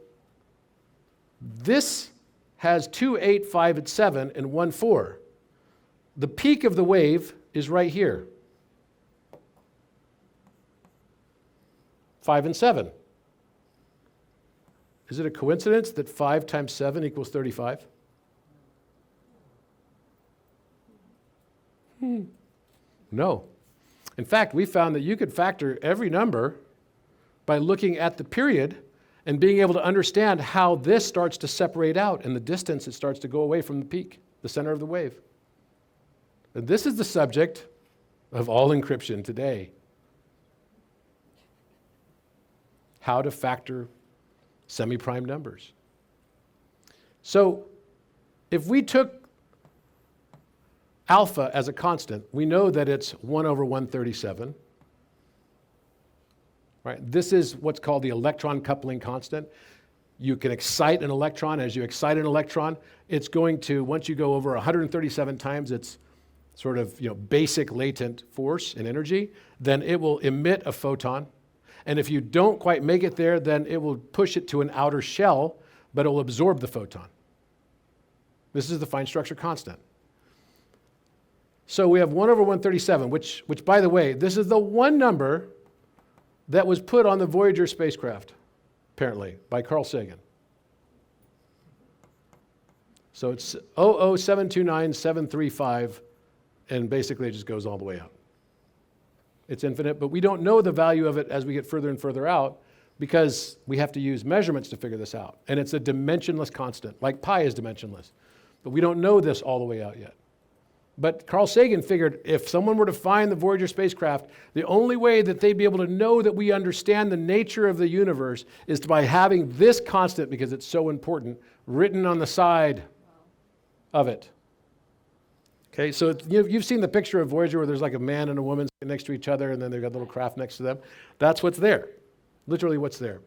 S2: this has 2, 8, 5, and 7, and 1, 4. The peak of the wave is right here. 5 and 7. Is it a coincidence that 5 times 7 equals 35? No. In fact, we found that you could factor every number by looking at the period and being able to understand how this starts to separate out and the distance it starts to go away from the peak, the center of the wave. And this is the subject of all encryption today. How to factor semi-prime numbers. So if we took alpha as a constant, we know that it's 1 over 137. Right? This is what's called the electron coupling constant. You can excite an electron. As you excite an electron, it's going to, once you go over 137 times its sort of basic latent force and energy, then it will emit a photon. And if you don't quite make it there, then it will push it to an outer shell, but it will absorb the photon. This is the fine structure constant. So we have 1 over 137, which by the way, this is the one number that was put on the Voyager spacecraft, apparently, by Carl Sagan. So it's 00729,735, and basically it just goes all the way out. It's infinite, but we don't know the value of it as we get further and further out because we have to use measurements to figure this out. And it's a dimensionless constant, like pi is dimensionless. But we don't know this all the way out yet. But Carl Sagan figured if someone were to find the Voyager spacecraft, the only way that they'd be able to know that we understand the nature of the universe is by having this constant, because it's so important, written on the side of it. Okay, so you've seen the picture of Voyager where there's like a man and a woman sitting next to each other and then they've got a little craft next to them. That's what's there, literally what's there.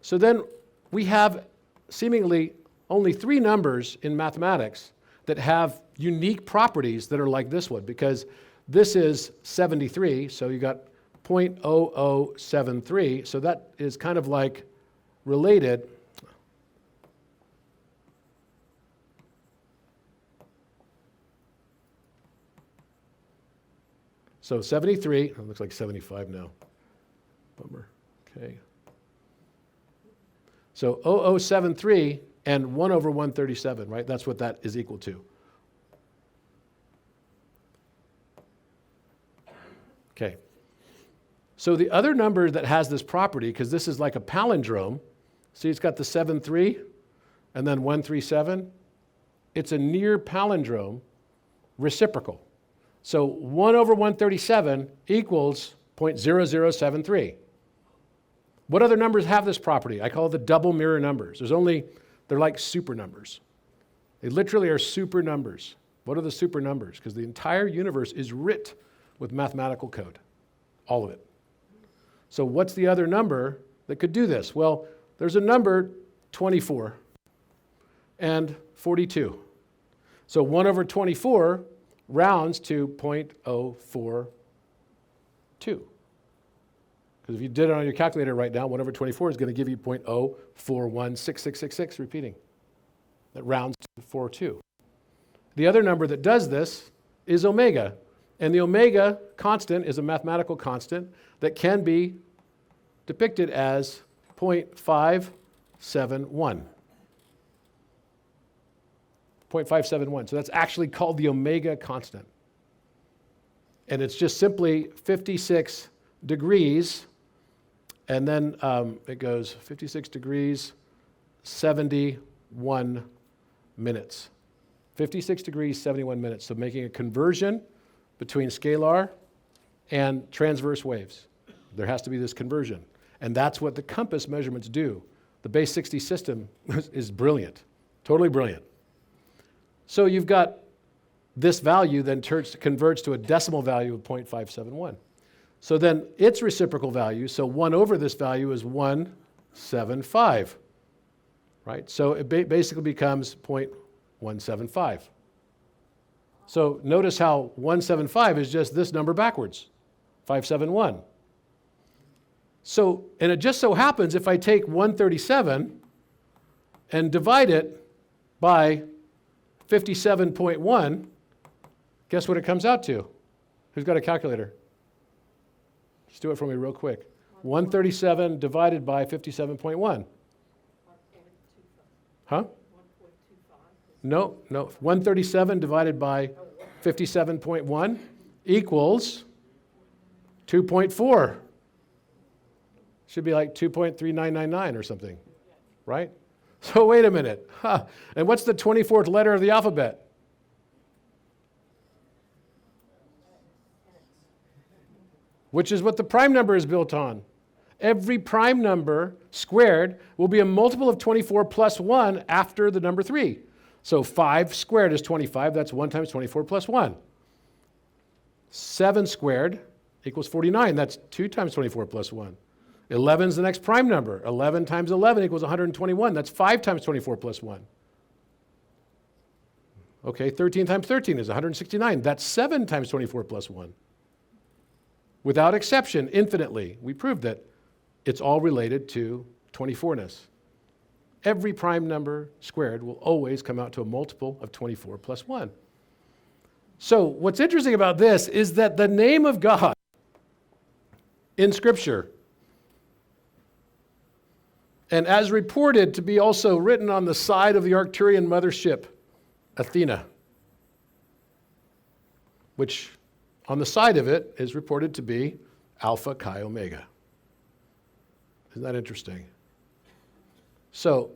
S2: So then we have seemingly only 3 numbers in mathematics that have unique properties that are like this one, because this is 73, so you got 0.0073, so that is kind of like related. So 73, it looks like 75 now. Bummer. Okay. So 0073 and 1 over 137, right? That's what that is equal to. Okay. So the other number that has this property, because this is like a palindrome, see it's got the 73 and then 137. It's a near palindrome reciprocal. So 1 over 137 equals 0.0073. What other numbers have this property? I call it the double mirror numbers. They're like super numbers. They literally are super numbers. What are the super numbers? Because the entire universe is writ with mathematical code, all of it. So what's the other number that could do this? Well, there's a number 24 and 42. So 1 over 24 rounds to 0.042. Because if you did it on your calculator right now, 1 over 24 is going to give you 0.0416666, repeating. That rounds to 42. The other number that does this is omega. And the omega constant is a mathematical constant that can be depicted as 0.571. 0.571. So that's actually called the omega constant. And it's just simply 56 degrees, and then it goes 56 degrees, 71 minutes. 56 degrees, 71 minutes. So making a conversion between scalar and transverse waves. There has to be this conversion. And that's what the compass measurements do. The base 60 system is brilliant, totally brilliant. So you've got this value then converts to a decimal value of 0.571. So then its reciprocal value, so 1 over this value is 175, right? So it basically becomes 0.175. So notice how 175 is just this number backwards, 571. So, and it just so happens if I take 137 and divide it by 57.1, guess what it comes out to? Who's got a calculator? Just do it for me real quick. 137 divided by 57.1. Huh? No. 137 divided by 57.1 equals 2.4. Should be like 2.3999 or something, right? So wait a minute. And what's the 24th letter of the alphabet? Which is what the prime number is built on. Every prime number squared will be a multiple of 24 plus 1 after the number 3. So 5 squared is 25. That's 1 times 24 plus 1. 7 squared equals 49. That's 2 times 24 plus 1. 11 is the next prime number. 11 times 11 equals 121. That's 5 times 24 plus 1. Okay, 13 times 13 is 169. That's 7 times 24 plus 1. Without exception, infinitely. We proved that it's all related to 24ness. every prime number squared will always come out to a multiple of 24 plus 1. So what's interesting about this is that the name of God in Scripture, and as reported to be also written on the side of the Arcturian mothership, Athena, which on the side of it is reported to be Alpha Chi Omega. Isn't that interesting? So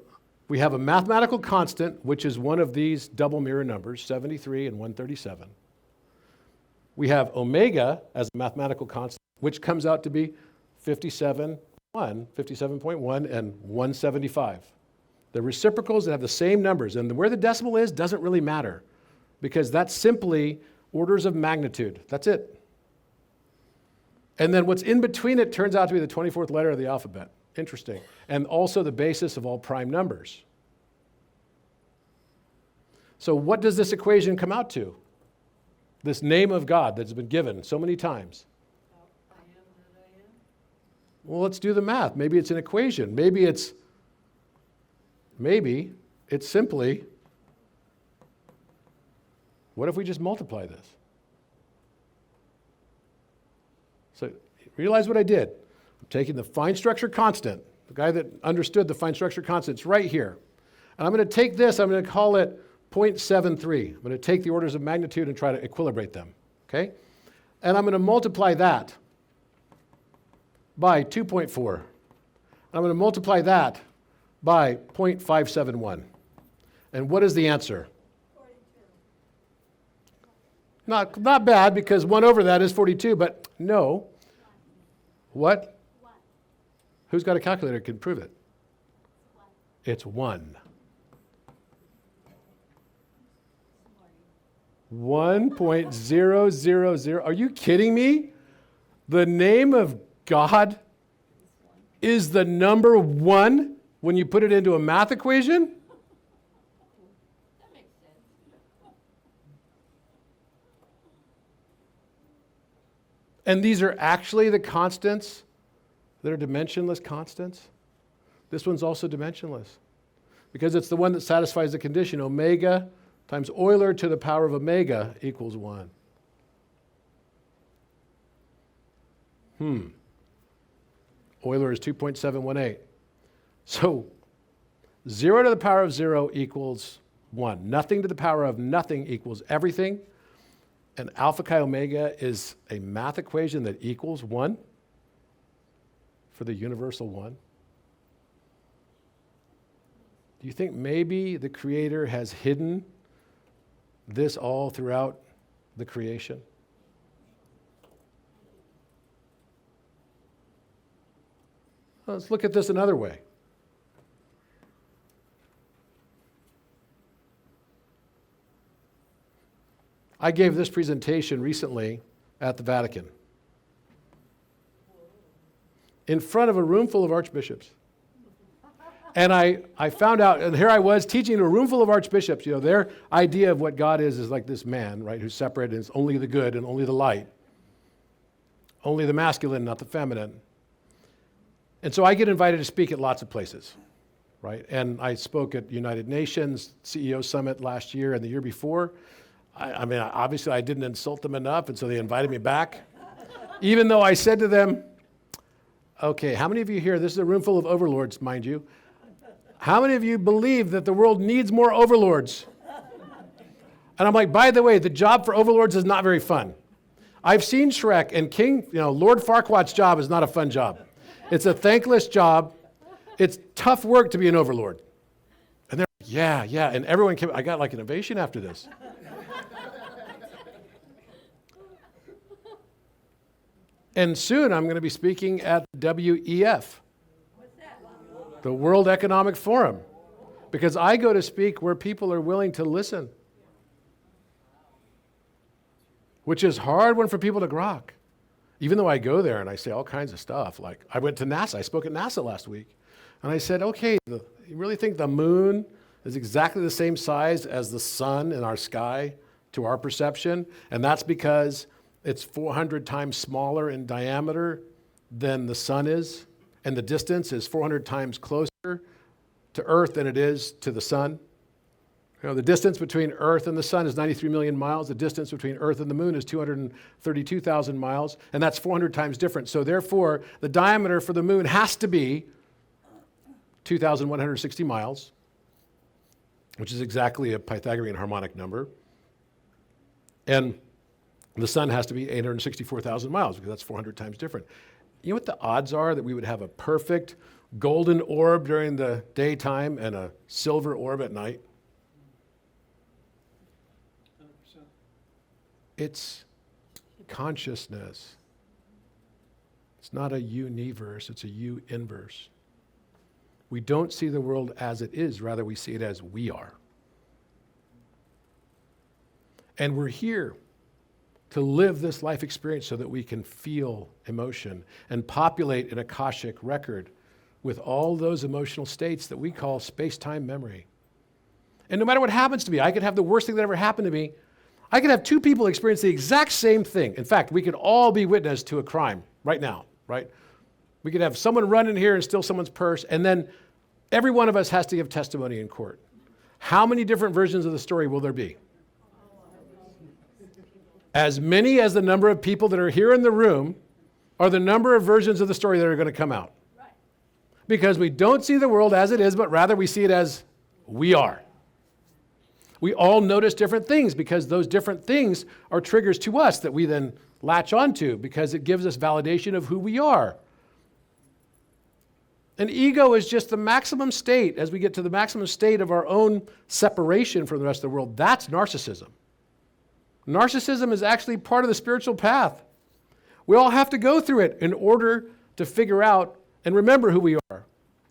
S2: we have a mathematical constant, which is one of these double mirror numbers, 73 and 137. We have omega as a mathematical constant, which comes out to be 57.1 and 175. The reciprocals that have the same numbers, and where the decimal is doesn't really matter, because that's simply orders of magnitude. That's it. And then what's in between it turns out to be the 24th letter of the alphabet. Interesting. And also the basis of all prime numbers. So what does this equation come out to? This name of God that's been given so many times.
S4: I am that I am.
S2: Well, let's do the math. Maybe it's an equation. Maybe it's simply, what if we just multiply this? So realize what I did. I'm taking the fine structure constant, the guy that understood the fine structure constant, it's right here. And I'm going to take this, I'm going to call it 0.73. I'm going to take the orders of magnitude and try to equilibrate them, okay? And I'm going to multiply that by 2.4. I'm going to multiply that by 0.571. And what is the answer? 42. Not bad, because 1 over that is 42, but no. What?
S3: 1.
S2: Who's got a calculator that can prove it?
S3: 1.
S2: It's 1. 1.000. Are you kidding me? The name of God is the number 1 when you put it into a math equation?
S3: That makes sense.
S2: And these are actually the constants that are dimensionless constants. This one's also dimensionless because it's the one that satisfies the condition omega times Euler to the power of omega equals 1. Euler is 2.718. So 0 to the power of 0 equals 1. Nothing to the power of nothing equals everything. And alpha chi omega is a math equation that equals 1 for the universal 1. Do you think maybe the Creator has hidden this all throughout the creation? Let's look at this another way. I gave this presentation recently at the Vatican in front of a room full of archbishops. And I found out, and here I was teaching a room full of archbishops. You know, their idea of what God is like this man, right, who's separate and is only the good and only the light. Only the masculine, not the feminine. And so I get invited to speak at lots of places, right? And I spoke at United Nations CEO Summit last year and the year before. I mean, obviously I didn't insult them enough, and so they invited me back. Even though I said to them, okay, how many of you here, this is a room full of overlords, mind you, how many of you believe that the world needs more overlords? And I'm like, by the way, the job for overlords is not very fun. I've seen Shrek, and Lord Farquaad's job is not a fun job. It's a thankless job. It's tough work to be an overlord. And they're like, yeah, and everyone came, I got like an ovation after this. And soon I'm going to be speaking at WEF, the World Economic Forum, because I go to speak where people are willing to listen, which is hard one for people to grok. Even though I go there and I say all kinds of stuff, like I went to NASA, I spoke at NASA last week, and I said, okay, you really think the moon is exactly the same size as the sun in our sky to our perception? And that's because it's 400 times smaller in diameter than the sun is, and the distance is 400 times closer to Earth than it is to the sun. The distance between Earth and the sun is 93 million miles. The distance between Earth and the moon is 232,000 miles, and that's 400 times different. So therefore, the diameter for the moon has to be 2,160 miles, which is exactly a Pythagorean harmonic number. And the sun has to be 864,000 miles, because that's 400 times different. You know what the odds are that we would have a perfect golden orb during the daytime and a silver orb at night?
S5: 100%.
S2: It's consciousness. It's not a universe, it's a U-inverse. We don't see the world as it is, rather we see it as we are. And we're here to live this life experience so that we can feel emotion and populate an Akashic record with all those emotional states that we call space-time memory. And no matter what happens to me, I could have the worst thing that ever happened to me. I could have two people experience the exact same thing. In fact, we could all be witness to a crime right now, right? We could have someone run in here and steal someone's purse, and then every one of us has to give testimony in court. How many different versions of the story will there be? As many as the number of people that are here in the room are the number of versions of the story that are going to come out.
S3: Right.
S2: Because we don't see the world as it is, but rather we see it as we are. We all notice different things because those different things are triggers to us that we then latch onto because it gives us validation of who we are. And ego is just the maximum state. As we get to the maximum state of our own separation from the rest of the world, that's narcissism. Narcissism is actually part of the spiritual path. We all have to go through it in order to figure out and remember who we are.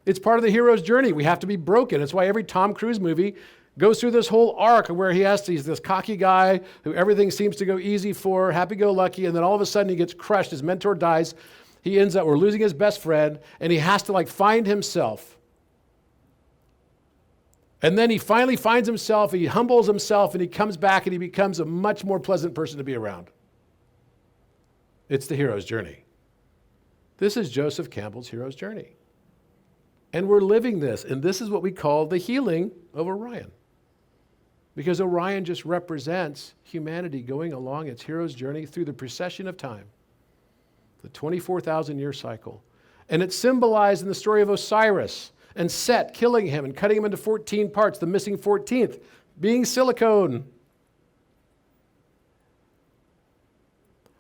S2: It's part of the hero's journey. We have to be broken. It's why every Tom Cruise movie goes through this whole arc where he's this cocky guy who everything seems to go easy for, happy-go-lucky, and then all of a sudden he gets crushed. His mentor dies. He ends up, we're losing his best friend, and he has to find himself. And then he finally finds himself, he humbles himself, and he comes back and he becomes a much more pleasant person to be around. It's the hero's journey. This is Joseph Campbell's hero's journey. And we're living this, and this is what we call the healing of Orion. Because Orion just represents humanity going along its hero's journey through the precession of time, the 24,000-year cycle. And it's symbolized in the story of Osiris, and Set killing him and cutting him into 14 parts, the missing 14th being silicone.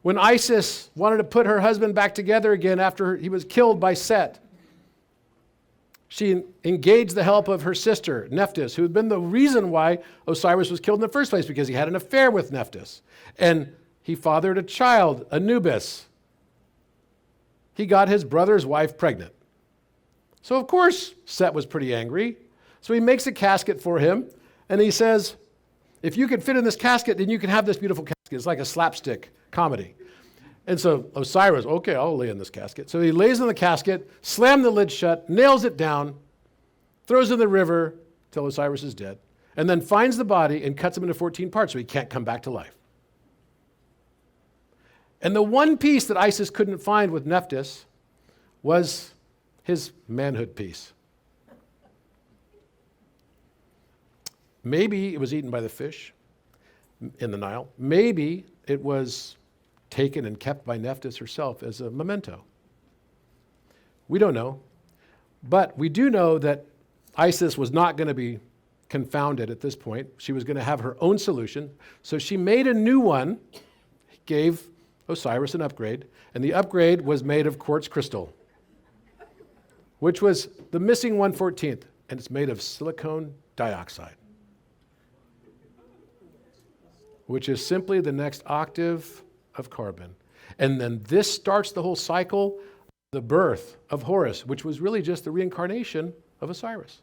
S2: When Isis wanted to put her husband back together again after he was killed by Set, she engaged the help of her sister, Nephthys, who had been the reason why Osiris was killed in the first place, because he had an affair with Nephthys. And he fathered a child, Anubis. He got his brother's wife pregnant. So, of course, Set was pretty angry. So he makes a casket for him, and he says, if you can fit in this casket, then you can have this beautiful casket. It's like a slapstick comedy. And so Osiris, okay, I'll lay in this casket. So he lays in the casket, slams the lid shut, nails it down, throws it in the river till Osiris is dead, and then finds the body and cuts him into 14 parts so he can't come back to life. And the one piece that Isis couldn't find with Nephthys was his manhood piece. Maybe it was eaten by the fish in the Nile. Maybe it was taken and kept by Nephthys herself as a memento. We don't know. But we do know that Isis was not going to be confounded at this point. She was going to have her own solution. So she made a new one, gave Osiris an upgrade, and the upgrade was made of quartz crystal, which was the missing 1/14th, and it's made of silicon dioxide, which is simply the next octave of carbon. And then this starts the whole cycle, the birth of Horus, which was really just the reincarnation of Osiris.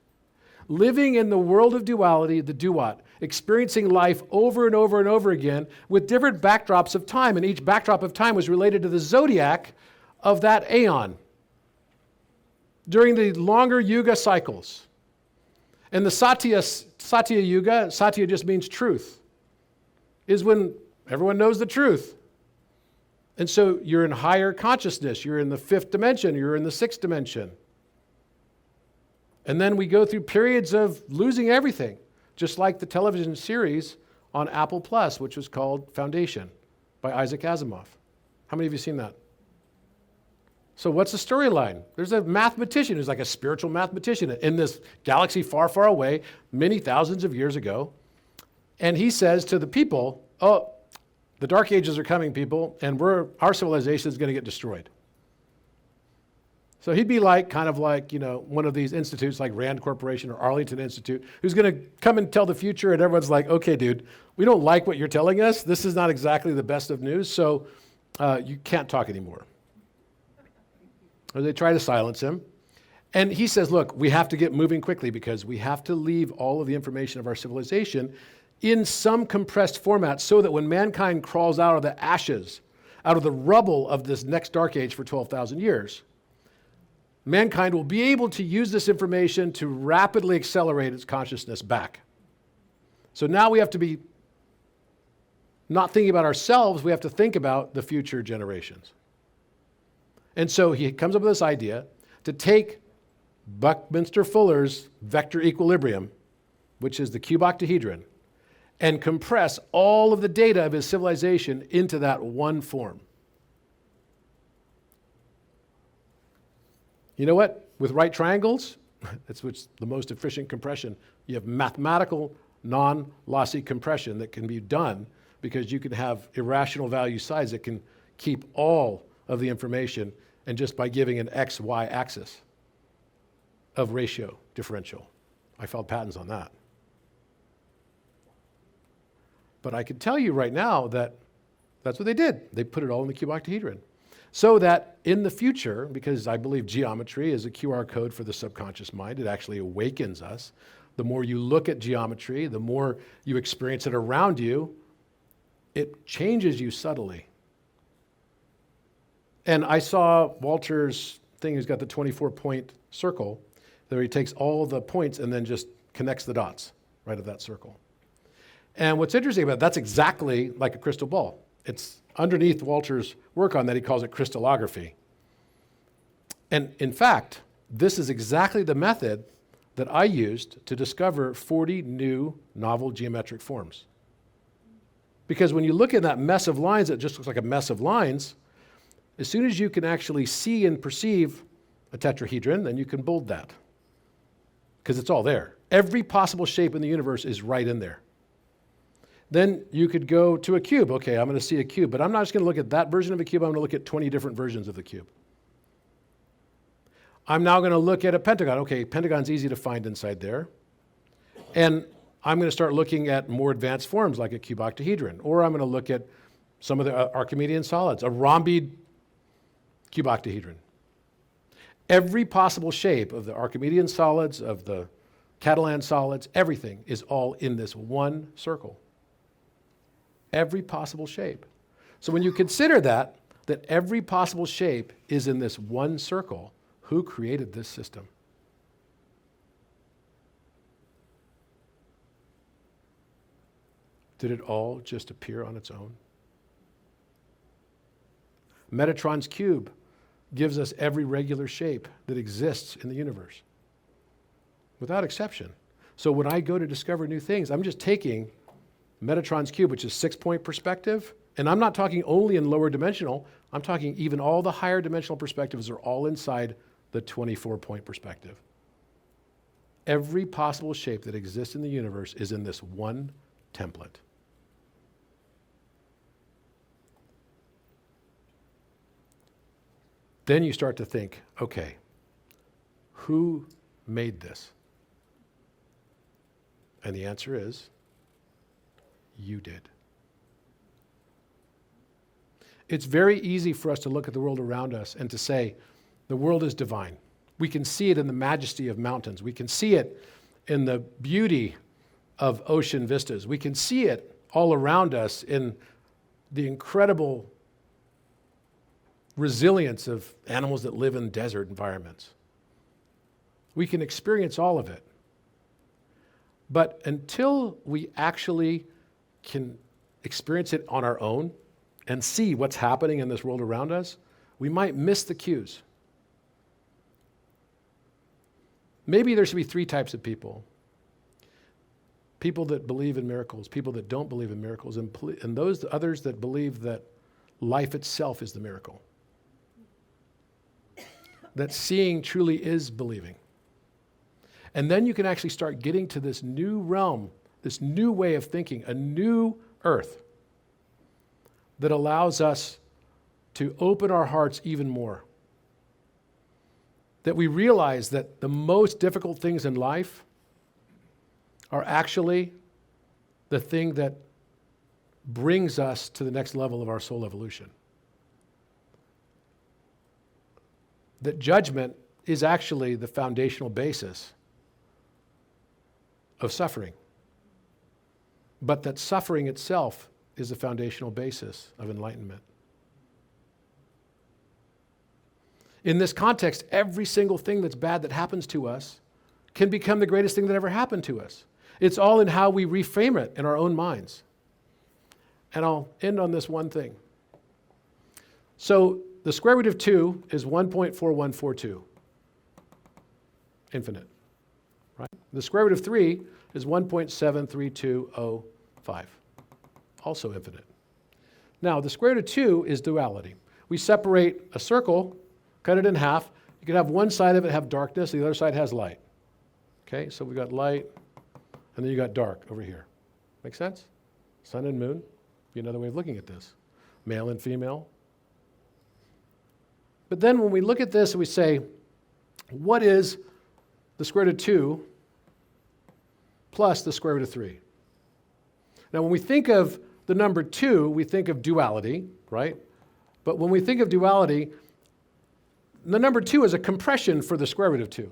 S2: Living in the world of duality, the duat, experiencing life over and over and over again with different backdrops of time, and each backdrop of time was related to the zodiac of that aeon during the longer yuga cycles. And the Satya Yuga, Satya just means truth, is when everyone knows the truth. And so you're in higher consciousness, you're in the 5th dimension, you're in the 6th dimension. And then we go through periods of losing everything, just like the television series on Apple Plus, which was called Foundation by Isaac Asimov. How many of you seen that? So what's the storyline? There's a mathematician who's like a spiritual mathematician in this galaxy far, far away, many thousands of years ago. And he says to the people, oh, the Dark Ages are coming, people, and our civilization is going to get destroyed. So he'd be like, kind of like, one of these institutes like Rand Corporation or Arlington Institute, who's going to come and tell the future, and everyone's like, okay, dude, we don't like what you're telling us. This is not exactly the best of news, so you can't talk anymore. Or they try to silence him. And he says, look, we have to get moving quickly because we have to leave all of the information of our civilization in some compressed format so that when mankind crawls out of the ashes, out of the rubble of this next dark age for 12,000 years, mankind will be able to use this information to rapidly accelerate its consciousness back. So now we have to be not thinking about ourselves, we have to think about the future generations. And so he comes up with this idea to take Buckminster Fuller's vector equilibrium, which is the cube octahedron, and compress all of the data of his civilization into that one form. You know what? With right triangles, that's what's the most efficient compression. You have mathematical, non-lossy compression that can be done because you can have irrational value size that can keep all of the information, and just by giving an x, y axis of ratio differential. I filed patents on that. But I can tell you right now that that's what they did. They put it all in the cube octahedron. So that in the future, because I believe geometry is a QR code for the subconscious mind, it actually awakens us. The more you look at geometry, the more you experience it around you, it changes you subtly. And I saw Walter's thing, he's got the 24-point circle, where he takes all the points and then just connects the dots right of that circle. And what's interesting about it, that's exactly like a crystal ball. It's underneath Walter's work on that, he calls it crystallography. And in fact, this is exactly the method that I used to discover 40 new novel geometric forms. Because when you look at that mess of lines, it just looks like a mess of lines. As soon as you can actually see and perceive a tetrahedron, then you can bold that. Because it's all there. Every possible shape in the universe is right in there. Then you could go to a cube. Okay, I'm going to see a cube, but I'm not just going to look at that version of a cube. I'm going to look at 20 different versions of the cube. I'm now going to look at a pentagon. Okay, pentagon's easy to find inside there. And I'm going to start looking at more advanced forms like a cube octahedron. Or I'm going to look at some of the Archimedean solids, a rhomboid cube octahedron. Every possible shape of the Archimedean solids, of the Catalan solids, everything is all in this one circle. Every possible shape. So when you consider that every possible shape is in this one circle, who created this system? Did it all just appear on its own? Metatron's cube gives us every regular shape that exists in the universe, without exception. So when I go to discover new things, I'm just taking Metatron's cube, which is 6-point perspective, and I'm not talking only in lower dimensional, I'm talking even all the higher dimensional perspectives are all inside the 24-point perspective. Every possible shape that exists in the universe is in this one template. Then you start to think, okay, who made this? And the answer is, you did. It's very easy for us to look at the world around us and to say, the world is divine. We can see it in the majesty of mountains. We can see it in the beauty of ocean vistas. We can see it all around us in the incredible resilience of animals that live in desert environments. We can experience all of it. But until we actually can experience it on our own and see what's happening in this world around us, we might miss the cues. maybe there should be three types of people. People that believe in miracles, people that don't believe in miracles, and those others that believe that life itself is the miracle. That seeing truly is believing. And then you can actually start getting to this new realm, this new way of thinking, a new earth that allows us to open our hearts even more. That we realize that the most difficult things in life are actually the thing that brings us to the next level of our soul evolution. That judgment is actually the foundational basis of suffering, but that suffering itself is the foundational basis of enlightenment. In this context, every single thing that's bad that happens to us can become the greatest thing that ever happened to us. It's all in how we reframe it in our own minds. And I'll end on this one thing. So the square root of 2 is 1.4142. Infinite. Right? The square root of 3 is 1.73205. Also infinite. Now, the square root of 2 is duality. We separate a circle, cut it in half. You can have one side of it have darkness, the other side has light. Okay, so we've got light, and then you got dark over here. Make sense? Sun and moon, be another way of looking at this. Male and female. But then when we look at this and we say, what is the square root of 2 plus the square root of 3? Now, when we think of the number 2, we think of duality, right? But when we think of duality, the number 2 is a compression for the square root of 2. Do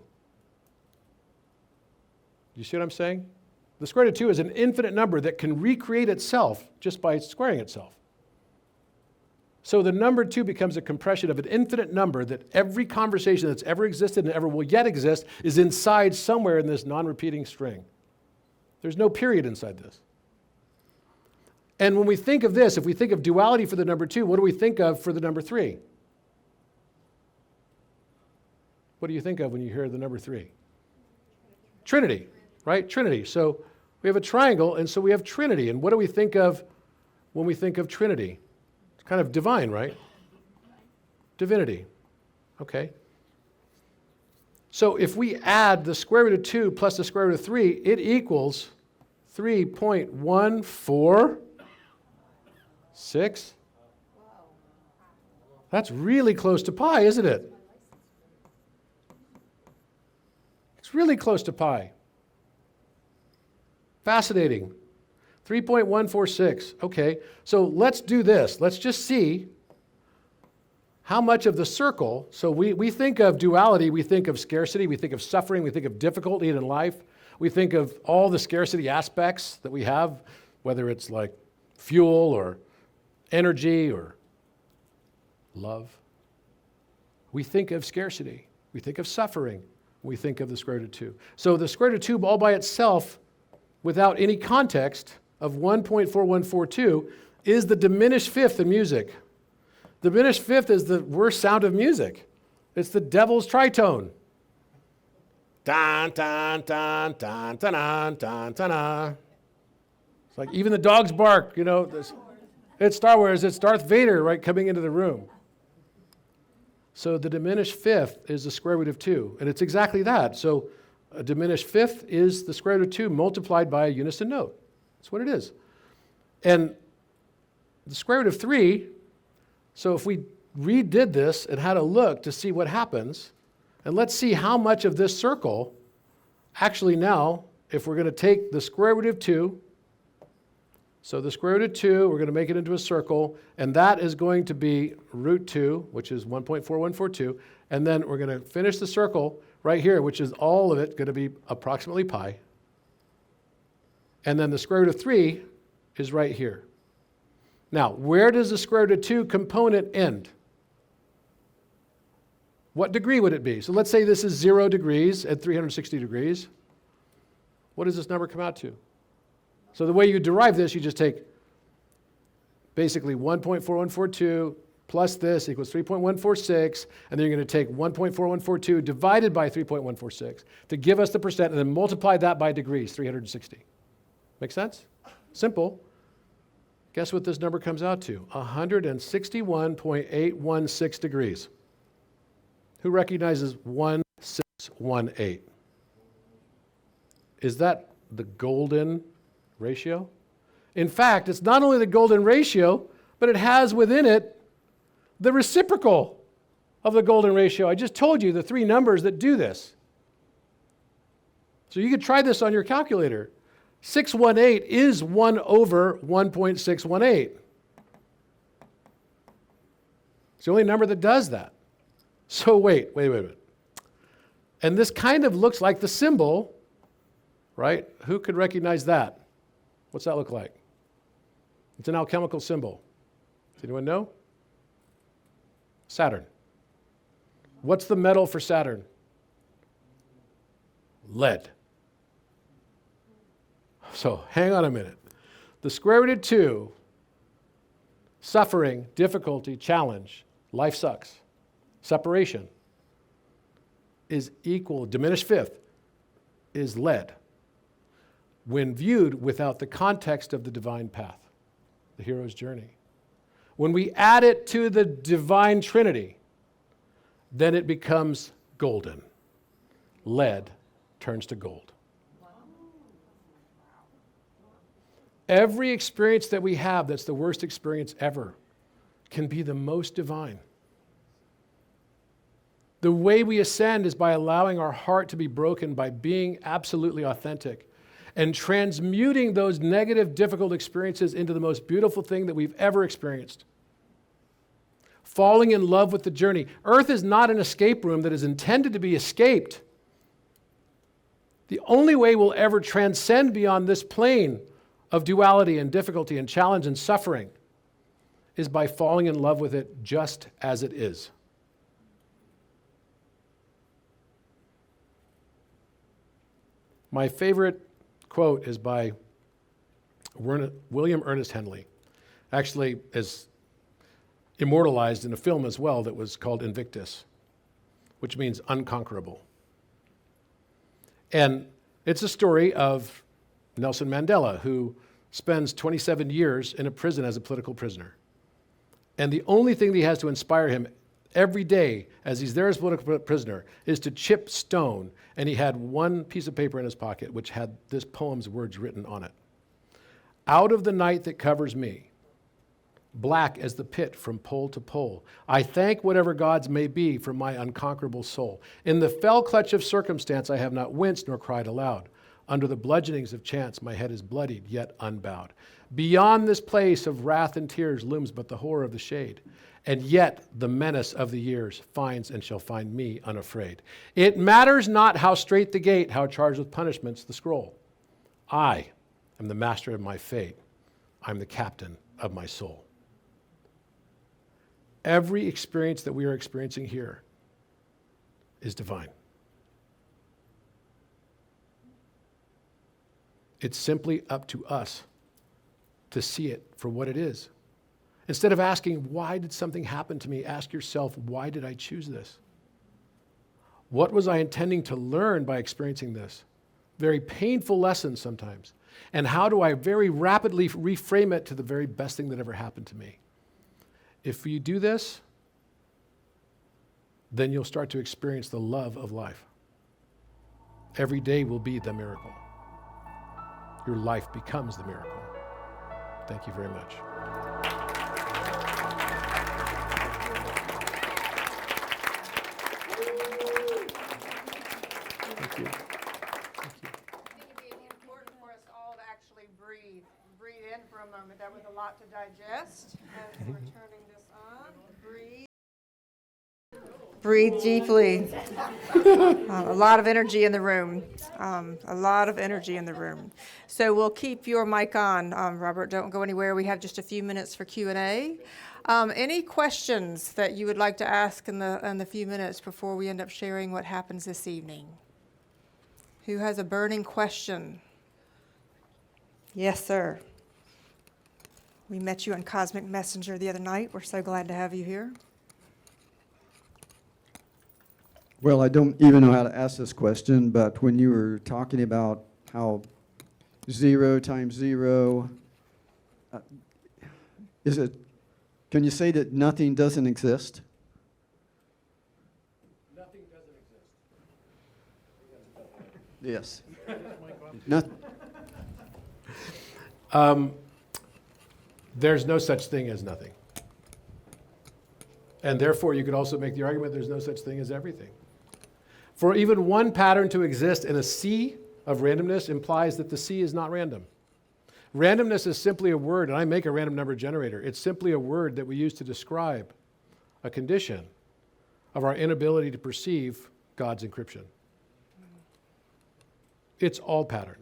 S2: you see what I'm saying? The square root of 2 is an infinite number that can recreate itself just by squaring itself. So the number 2 becomes a compression of an infinite number that every conversation that's ever existed and ever will yet exist is inside somewhere in this non-repeating string. There's no period inside this. And when we think of this, if we think of duality for the number 2, what do we think of for the number 3? What do you think of when you hear the number 3? Trinity, right? Trinity. So we have a triangle, and so we have Trinity. And what do we think of when we think of Trinity? It's kind of divine, right? Divinity. Okay. So if we add the square root of 2 plus the square root of 3, it equals 3.146. That's really close to pi, isn't it? It's really close to pi. Fascinating. 3.146. Okay, so let's do this. Let's just see how much of the circle, so we think of duality, we think of scarcity, we think of suffering, we think of difficulty in life, we think of all the scarcity aspects that we have, whether it's like fuel or energy or love. We think of scarcity, we think of suffering, we think of the square root of 2. So the square root of 2 all by itself, without any context of 1.4142, is the diminished fifth in music. The diminished fifth is the worst sound of music. It's the devil's tritone. Dun, dun, dun, dun, dun, dun, dun, dun, dun. It's like even the dogs bark, you know. It's Star Wars, it's Darth Vader, right, coming into the room. So the diminished fifth is the square root of 2, and it's exactly that. So a diminished fifth is the square root of 2 multiplied by a unison note. That's what it is. And the square root of 3, so if we redid this and had a look to see what happens, and let's see how much of this circle, actually now, if we're going to take the square root of 2, so the square root of 2, we're going to make it into a circle, and that is going to be root 2, which is 1.4142, and then we're going to finish the circle right here, which is all of it going to be approximately pi. And then the square root of 3 is right here. Now, where does the square root of 2 component end? What degree would it be? So let's say this is 0 degrees at 360 degrees. What does this number come out to? So the way you derive this, you just take basically 1.4142 plus this equals 3.146, and then you're going to take 1.4142 divided by 3.146 to give us the percent, and then multiply that by degrees, 360. Make sense? Simple. Guess what this number comes out to? 161.816 degrees. Who recognizes 1618? Is that the golden ratio? In fact, it's not only the golden ratio, but it has within it the reciprocal of the golden ratio. I just told you the three numbers that do this. So you could try this on your calculator. 618 is 1 over 1.618. It's the only number that does that. So wait. And this kind of looks like the symbol, right? Who could recognize that? What's that look like? It's an alchemical symbol. Does anyone know? Saturn. What's the metal for Saturn? Lead. So hang on a minute. The square root of 2, suffering, difficulty, challenge, life sucks, separation, is equal, diminished fifth, is lead when viewed without the context of the divine path, the hero's journey. When we add it to the divine trinity, then it becomes golden. Lead turns to gold. Every experience that we have that's the worst experience ever can be the most divine. The way we ascend is by allowing our heart to be broken, by being absolutely authentic and transmuting those negative, difficult experiences into the most beautiful thing that we've ever experienced. Falling in love with the journey. Earth is not an escape room that is intended to be escaped. The only way we'll ever transcend beyond this plane of duality and difficulty and challenge and suffering is by falling in love with it just as it is. My favorite quote is by William Ernest Henley. Actually is immortalized in a film as well that was called Invictus, which means unconquerable. And it's a story of Nelson Mandela, who spends 27 years in a prison as a political prisoner. And the only thing that he has to inspire him every day as he's there as a political prisoner is to chip stone. And he had one piece of paper in his pocket which had this poem's words written on it. Out of the night that covers me, black as the pit from pole to pole, I thank whatever gods may be for my unconquerable soul. In the fell clutch of circumstance I have not winced nor cried aloud. Under the bludgeonings of chance, my head is bloodied, yet unbowed. Beyond this place of wrath and tears looms but the horror of the shade. And yet the menace of the years finds and shall find me unafraid. It matters not how straight the gate, how charged with punishments the scroll. I am the master of my fate. I'm the captain of my soul. Every experience that we are experiencing here is divine. It's simply up to us to see it for what it is. Instead of asking, why did something happen to me? Ask yourself, why did I choose this? What was I intending to learn by experiencing this? Very painful lessons sometimes. And how do I very rapidly reframe it to the very best thing that ever happened to me? If you do this, then you'll start to experience the love of life. Every day will be the miracle. Your life becomes the miracle. Thank you very much. Thank you.
S6: I think it'd be important for us all to actually breathe. Breathe in for a moment. That was a lot to digest. As we're turning this on, breathe. Breathe deeply. A lot of energy in the room. A lot of energy in the room. So we'll keep your mic on, Robert. Don't go anywhere. We have just a few minutes for Q&A. Any questions that you would like to ask in the few minutes before we end up sharing what happens this evening? Who has a burning question? Yes, sir. We met you on Cosmic Messenger the other night. We're so glad to have you here.
S7: Well, I don't even know how to ask this question, but when you were talking about how 0 times 0, can you say that nothing doesn't exist?
S2: Nothing doesn't exist.
S7: Yes. Nothing.
S2: There's no such thing as nothing. And therefore, you could also make the argument there's no such thing as everything. For even one pattern to exist in a sea of randomness implies that the sea is not random. Randomness is simply a word, and I make a random number generator. It's simply a word that we use to describe a condition of our inability to perceive God's encryption. It's all patterned.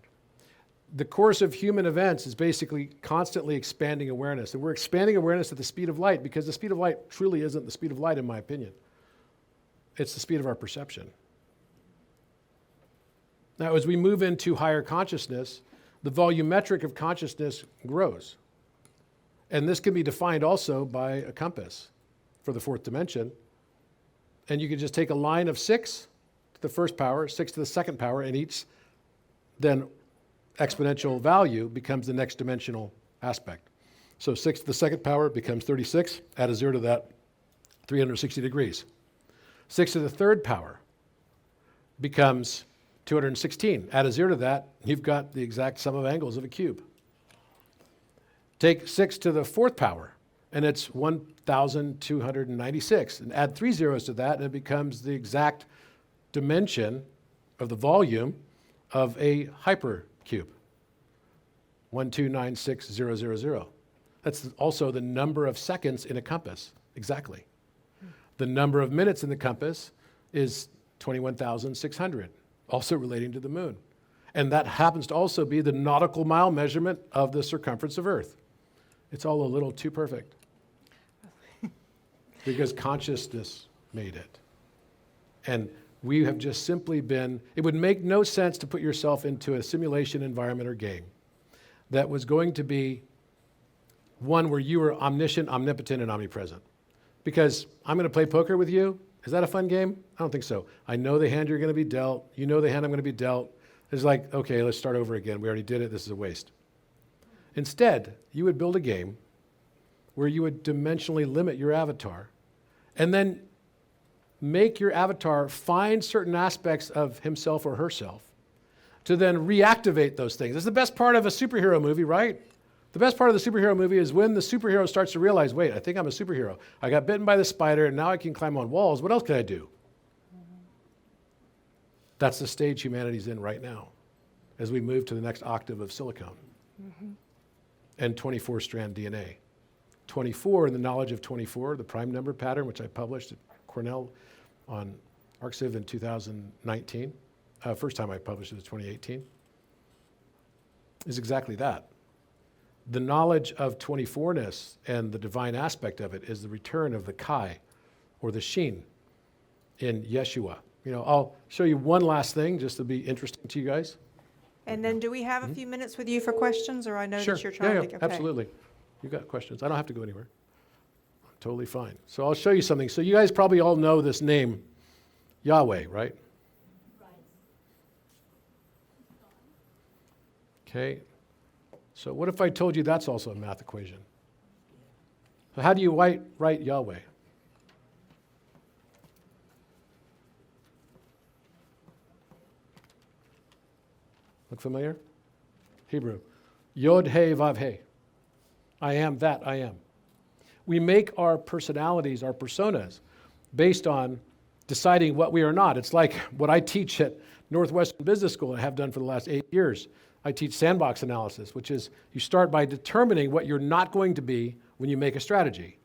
S2: The course of human events is basically constantly expanding awareness. And we're expanding awareness at the speed of light because the speed of light truly isn't the speed of light, in my opinion. It's the speed of our perception. Now, as we move into higher consciousness, the volumetric of consciousness grows. And this can be defined also by a compass for the fourth dimension. And you can just take a line of 6 to the first power, 6 to the second power, and each then exponential value becomes the next dimensional aspect. So 6 to the second power becomes 36. Add a 0 to that, 360 degrees. 6 to the third power becomes 216. Add a 0 to that, you've got the exact sum of angles of a cube. Take 6 to the fourth power, and it's 1,296. And add 3 zeros to that, and it becomes the exact dimension of the volume of a hypercube. 1296000. That's also the number of seconds in a compass, exactly. The number of minutes in the compass is 21,600, also relating to the moon. And that happens to also be the nautical mile measurement of the circumference of Earth. It's all a little too perfect because consciousness made it. And we have just simply been, it would make no sense to put yourself into a simulation environment or game that was going to be one where you were omniscient, omnipotent, and omnipresent. Because I'm going to play poker with you. Is that a fun game? I don't think so. I know the hand you're going to be dealt. You know the hand I'm going to be dealt. It's like, okay, let's start over again. We already did it. This is a waste. Instead, you would build a game where you would dimensionally limit your avatar and then make your avatar find certain aspects of himself or herself to then reactivate those things. That's the best part of a superhero movie, right? The best part of the superhero movie is when the superhero starts to realize, wait, I think I'm a superhero. I got bitten by the spider, and now I can climb on walls. What else can I do? That's the stage humanity's in right now as we move to the next octave of silicon and 24-strand DNA. 24, in the knowledge of 24, the prime number pattern, which I published at Cornell on ArcSiv in 2019. First time I published it was 2018. Is exactly that. The knowledge of 24ness and the divine aspect of it is the return of the Kai, or the Shin, in Yeshua. You know, I'll show you one last thing just to be interesting to you guys.
S6: And then do we have a few minutes with you for questions, or I know
S2: Sure.
S6: that you're trying to...
S2: Yeah,
S6: okay.
S2: absolutely. You got questions. I don't have to go anywhere. I'm totally fine. So I'll show you something. So you guys probably all know this name, Yahweh, right? Okay. So what if I told you that's also a math equation? So how do you write Yahweh? Look familiar? Hebrew. Yod He Vav He. I am that I am. We make our personalities, our personas, based on deciding what we are not. It's like what I teach at Northwestern Business School and have done for the last 8 years. I teach sandbox analysis, which is you start by determining what you're not going to be when you make a strategy.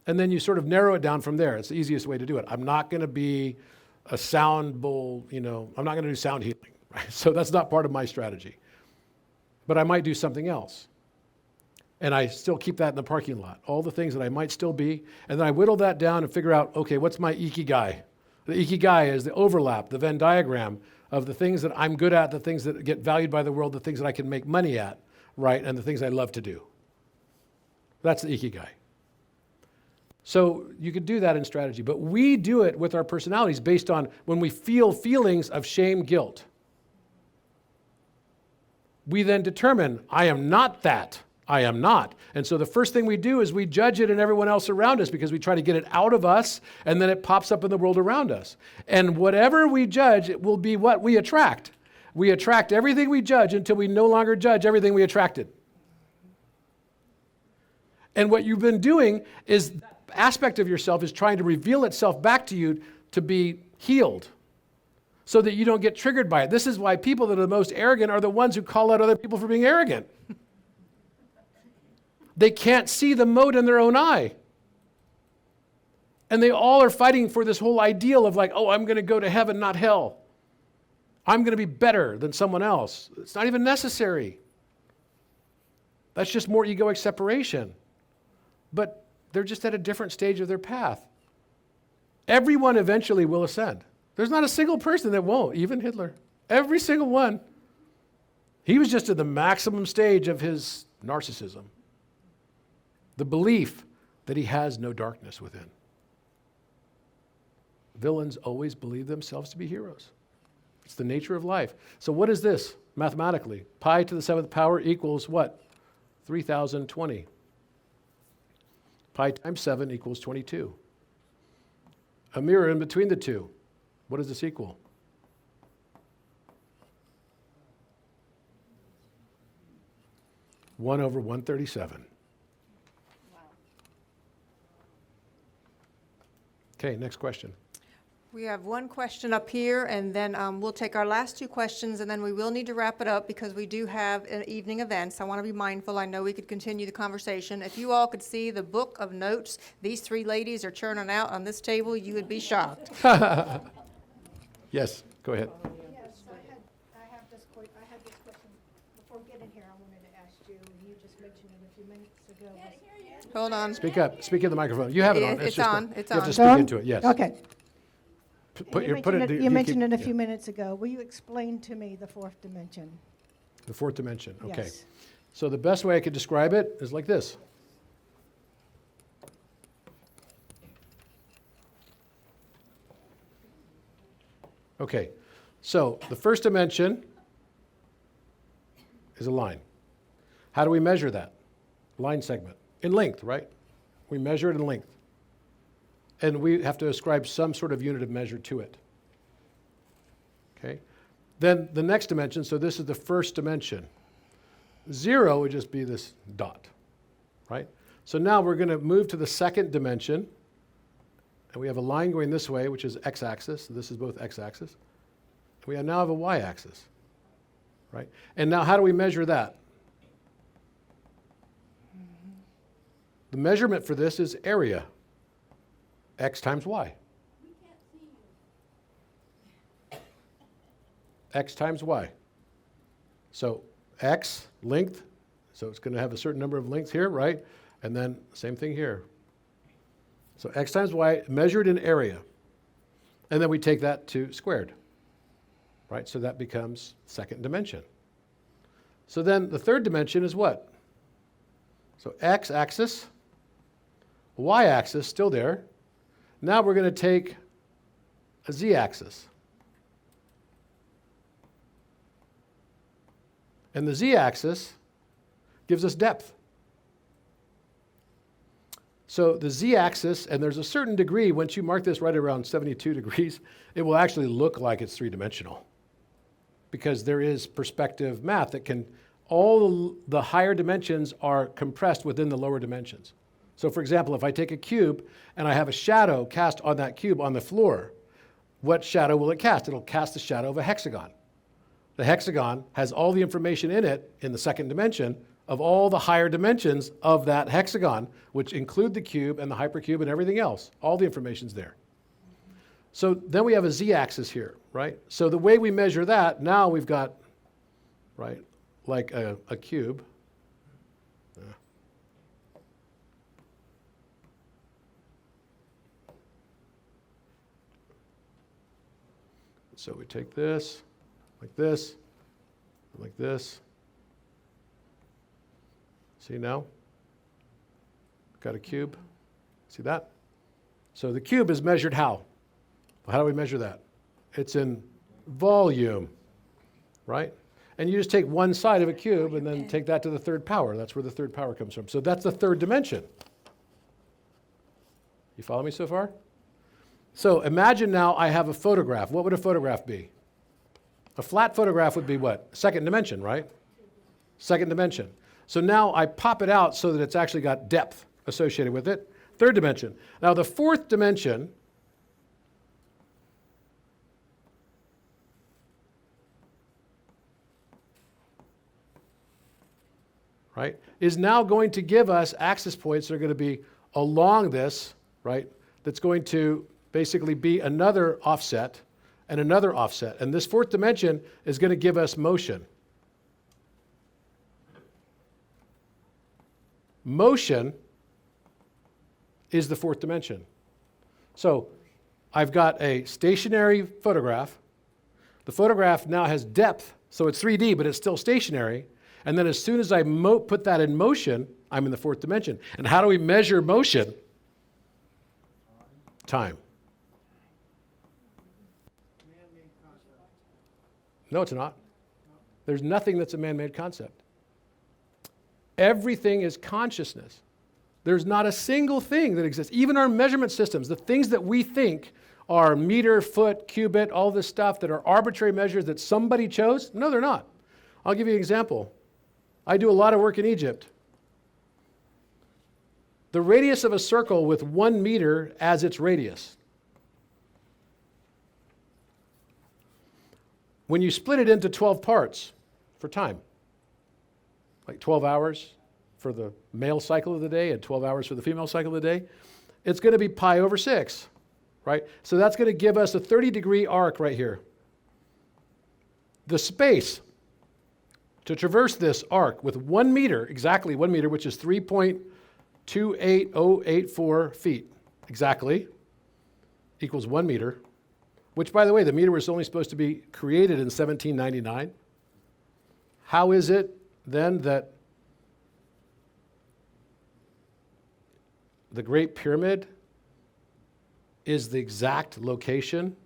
S2: And then you sort of narrow it down from there. It's the easiest way to do it. I'm not going to be a sound bowl, I'm not going to do sound healing. Right? So that's not part of my strategy. But I might do something else. And I still keep that in the parking lot. All the things that I might still be. And then I whittle that down and figure out, okay, what's my ikigai? The ikigai is the overlap, the Venn diagram of the things that I'm good at, the things that get valued by the world, the things that I can make money at, right? And the things I love to do. That's the ikigai. So you could do that in strategy, but we do it with our personalities based on when we feel feelings of shame, guilt. We then determine, I am not that. I am not. And so the first thing we do is we judge it in everyone else around us because we try to get it out of us, and then it pops up in the world around us. And whatever we judge, it will be what we attract. We attract everything we judge until we no longer judge everything we attracted. And what you've been doing is that aspect of yourself is trying to reveal itself back to you to be healed so that you don't get triggered by it. This is why people that are the most arrogant are the ones who call out other people for being arrogant. They can't see the mote in their own eye. And they all are fighting for this whole ideal of like, oh, I'm going to go to heaven, not hell. I'm going to be better than someone else. It's not even necessary. That's just more egoic separation. But they're just at a different stage of their path. Everyone eventually will ascend. There's not a single person that won't, even Hitler. Every single one. He was just at the maximum stage of his narcissism. The belief that he has no darkness within. Villains always believe themselves to be heroes. It's the nature of life. So what is this mathematically? Pi to the 7th power equals what? 3020. Pi times 7 equals 22. A mirror in between the two. What does this equal? One over 137. Okay, next question.
S6: We have one question up here, and then we'll take our last two questions, and then we will need to wrap it up because we do have an evening event. So I want to be mindful. I know we could continue the conversation. If you all could see the book of notes these three ladies are churning out on this table, you would be shocked.
S2: Yes, go ahead.
S8: Yes, I had this question before getting here. I wanted to ask you, and you just mentioned it a few minutes ago.
S6: Hold on.
S2: Speak up. Speak in the microphone. You have it on.
S6: It's
S2: just
S6: on. It's
S2: you have
S6: on.
S2: to speak into it. Yes.
S8: Okay.
S2: You
S8: You mentioned it a
S2: yeah.
S8: few minutes ago. Will you explain to me the fourth dimension?
S2: The fourth dimension. Okay.
S8: Yes.
S2: So the best way I could describe it is like this. Okay. So the first dimension is a line. How do we measure that? Line segment. In length, right? We measure it in length. And we have to ascribe some sort of unit of measure to it. Okay? Then the next dimension, so this is the first dimension. 0 would just be this dot, right? So now we're going to move to the second dimension. And we have a line going this way, which is x-axis. So this is both x-axis. We now have a y-axis, right? And now how do we measure that? The measurement for this is area. X times y. X times y. So x, length, so it's going to have a certain number of lengths here, right? And then same thing here. So x times y measured in area. And then we take that to squared, right? So that becomes second dimension. So then the third dimension is what? So x-axis, y-axis, still there. Now we're going to take a z-axis. And the z-axis gives us depth. So the z-axis, and there's a certain degree, once you mark this right around 72 degrees, it will actually look like it's three-dimensional. Because there is perspective math that can, all the higher dimensions are compressed within the lower dimensions. So for example, if I take a cube and I have a shadow cast on that cube on the floor, what shadow will it cast? It'll cast the shadow of a hexagon. The hexagon has all the information in it in the second dimension of all the higher dimensions of that hexagon, which include the cube and the hypercube and everything else. All the information's there. So then we have a z-axis here, right? So the way we measure that, now we've got, right, like a cube. So we take this, like this, like this. See now? Got a cube. See that? So the cube is measured how? How do we measure that? It's in volume, right? And you just take one side of a cube and then take that to the third power. That's where the third power comes from. So that's the third dimension. You follow me so far? So imagine now I have a photograph. What would a photograph be? A flat photograph would be what? Second dimension, right? Second dimension. So now I pop it out so that it's actually got depth associated with it. Third dimension. Now the fourth dimension right, is now going to give us access points that are going to be along this, right, that's going to basically be another offset and another offset. And this fourth dimension is going to give us motion. Motion is the fourth dimension. So I've got a stationary photograph. The photograph now has depth, so it's 3D, but it's still stationary. And then as soon as I put that in motion, I'm in the fourth dimension. And how do we measure motion? Time. No, it's not. There's nothing that's a man-made concept. Everything is consciousness. There's not a single thing that exists. Even our measurement systems, the things that we think are meter, foot, cubit, all this stuff that are arbitrary measures that somebody chose, no, they're not. I'll give you an example. I do a lot of work in Egypt. The radius of a circle with 1 meter as its radius. When you split it into 12 parts for time, like 12 hours for the male cycle of the day and 12 hours for the female cycle of the day, it's going to be pi over 6, right? So that's going to give us a 30-degree arc right here. The space to traverse this arc with 1 meter, exactly 1 meter, which is 3.28084 feet, exactly, equals 1 meter, which, by the way, the meter was only supposed to be created in 1799. How is it then that the Great Pyramid is the exact location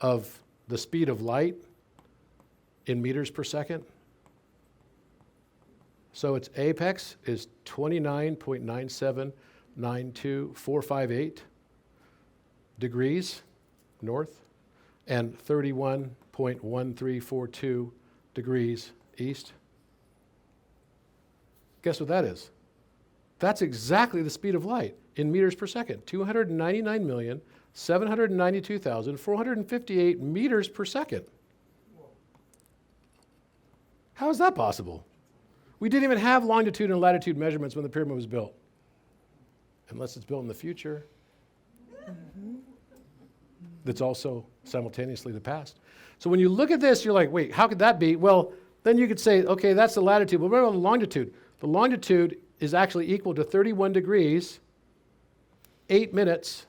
S2: of the speed of light in meters per second? So its apex is 29.9792458 degrees north and 31.1342 degrees east. Guess what that is? That's exactly the speed of light in meters per second, 299,792,458 meters per second. How is that possible? We didn't even have longitude and latitude measurements when the pyramid was built, unless it's built in the future. That's also simultaneously the past. So when you look at this, you're like, wait, how could that be? Well, then you could say, okay, that's the latitude. But what about the longitude? The longitude is actually equal to 31 degrees, 8 minutes,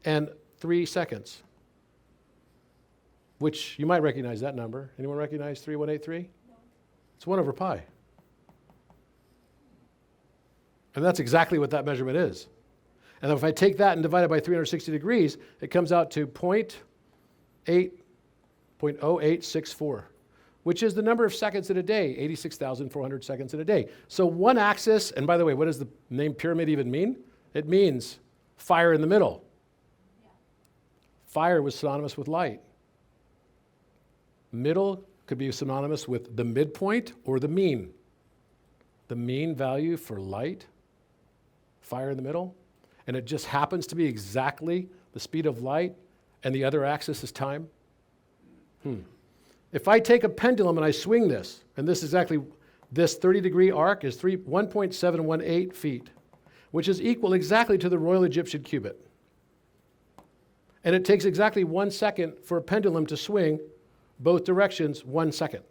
S2: and 3 seconds, which you might recognize that number. Anyone recognize 3183? It's 1 over pi. And that's exactly what that measurement is. And if I take that and divide it by 360 degrees, it comes out to 0.0864, which is the number of seconds in a day, 86,400 seconds in a day. So one axis, and by the way, what does the name pyramid even mean? It means fire in the middle. Fire was synonymous with light. Middle could be synonymous with the midpoint or the mean. The mean value for light, fire in the middle, and it just happens to be exactly the speed of light, and the other axis is time. If I take a pendulum and I swing this, and this is exactly, this 30-degree arc is 1.718 feet, which is equal exactly to the Royal Egyptian cubit. And it takes exactly 1 second for a pendulum to swing both directions 1 second,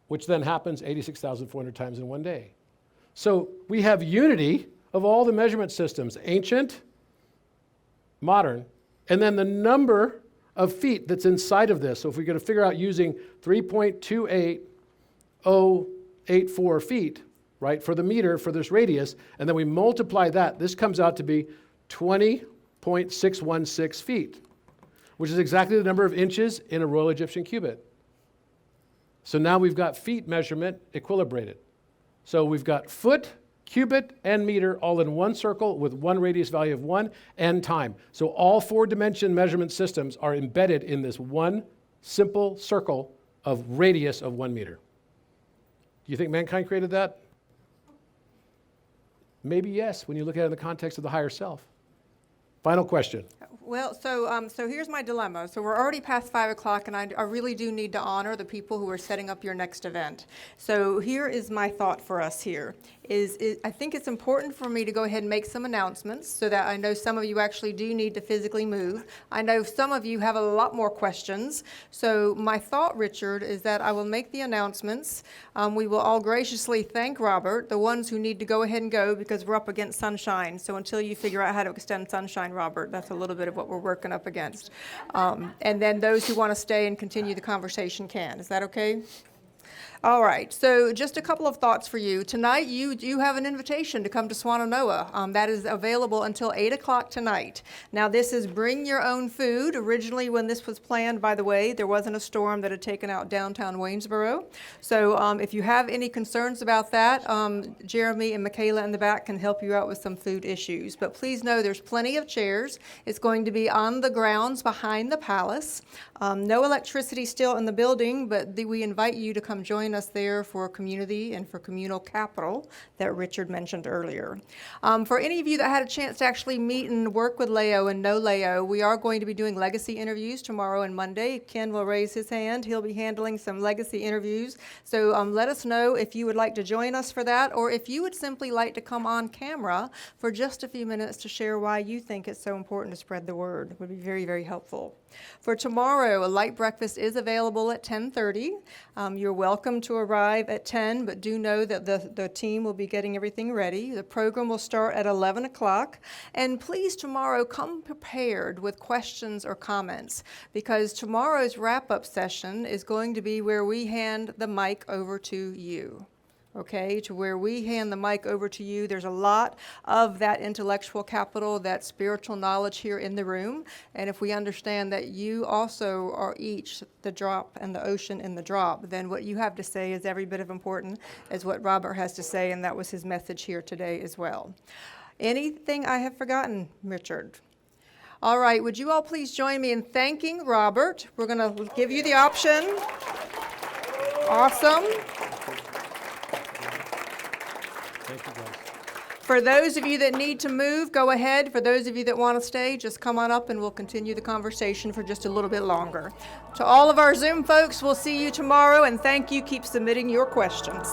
S2: which then happens 86,400 times in 1 day. So we have unity of all the measurement systems, ancient, modern, and then the number of feet that's inside of this. So if we're going to figure out using 3.28084 feet, right, for the meter, for this radius, and then we multiply that. This comes out to be 20.616 feet, which is exactly the number of inches in a Royal Egyptian cubit. So now we've got feet measurement equilibrated. So we've got foot, cubit, and meter all in one circle with one radius value of 1 and time. So all 4-dimension measurement systems are embedded in this one simple circle of radius of 1 meter. Do you think mankind created that? Maybe yes, when you look at it in the context of the higher self. Final question.
S6: Well, so here's my dilemma. So we're already past 5 o'clock, and I really do need to honor the people who are setting up your next event. So here is my thought for us here. I think it's important for me to go ahead and make some announcements so that I know some of you actually do need to physically move. I know some of you have a lot more questions. So my thought, Richard, is that I will make the announcements. We will all graciously thank Robert, the ones who need to go ahead and go because we're up against sunshine. So until you figure out how to extend sunshine, Robert, that's a little bit of what we're working up against. And then those who want to stay and continue the conversation can. Is that okay? All right, so just a couple of thoughts for you. Tonight, you have an invitation to come to Swannanoa. That is available until 8 o'clock tonight. Now, this is bring your own food. Originally, when this was planned, by the way, there wasn't a storm that had taken out downtown Waynesboro. So if you have any concerns about that, Jeremy and Michaela in the back can help you out with some food issues. But please know there's plenty of chairs. It's going to be on the grounds behind the palace. No electricity still in the building, but we invite you to come join us there for community and for communal capital that Richard mentioned earlier. For any of you that had a chance to actually meet and work with Leo and know Leo, we are going to be doing legacy interviews tomorrow and Monday. Ken will raise his hand. He'll be handling some legacy interviews. So let us know if you would like to join us for that, or if you would simply like to come on camera for just a few minutes to share why you think it's so important to spread the word. It would be very, very helpful. For tomorrow, a light breakfast is available at 10:30. You're welcome to arrive at 10, but do know that the team will be getting everything ready. The program will start at 11 o'clock. And please, tomorrow, come prepared with questions or comments, because tomorrow's wrap-up session is going to be where we hand the mic over to you. Okay, to where we hand the mic over to you. There's a lot of that intellectual capital, that spiritual knowledge here in the room. And if we understand that you also are each the drop and the ocean in the drop, then what you have to say is every bit of important as what Robert has to say, and that was his message here today as well. Anything I have forgotten, Richard? All right, would you all please join me in thanking Robert? We're going to give you the option. Awesome.
S2: Thank you, guys.
S6: For those of you that need to move, go ahead. For those of you that want to stay, just come on up and we'll continue the conversation for just a little bit longer. To all of our Zoom folks, we'll see you tomorrow, and thank you. Keep submitting your questions.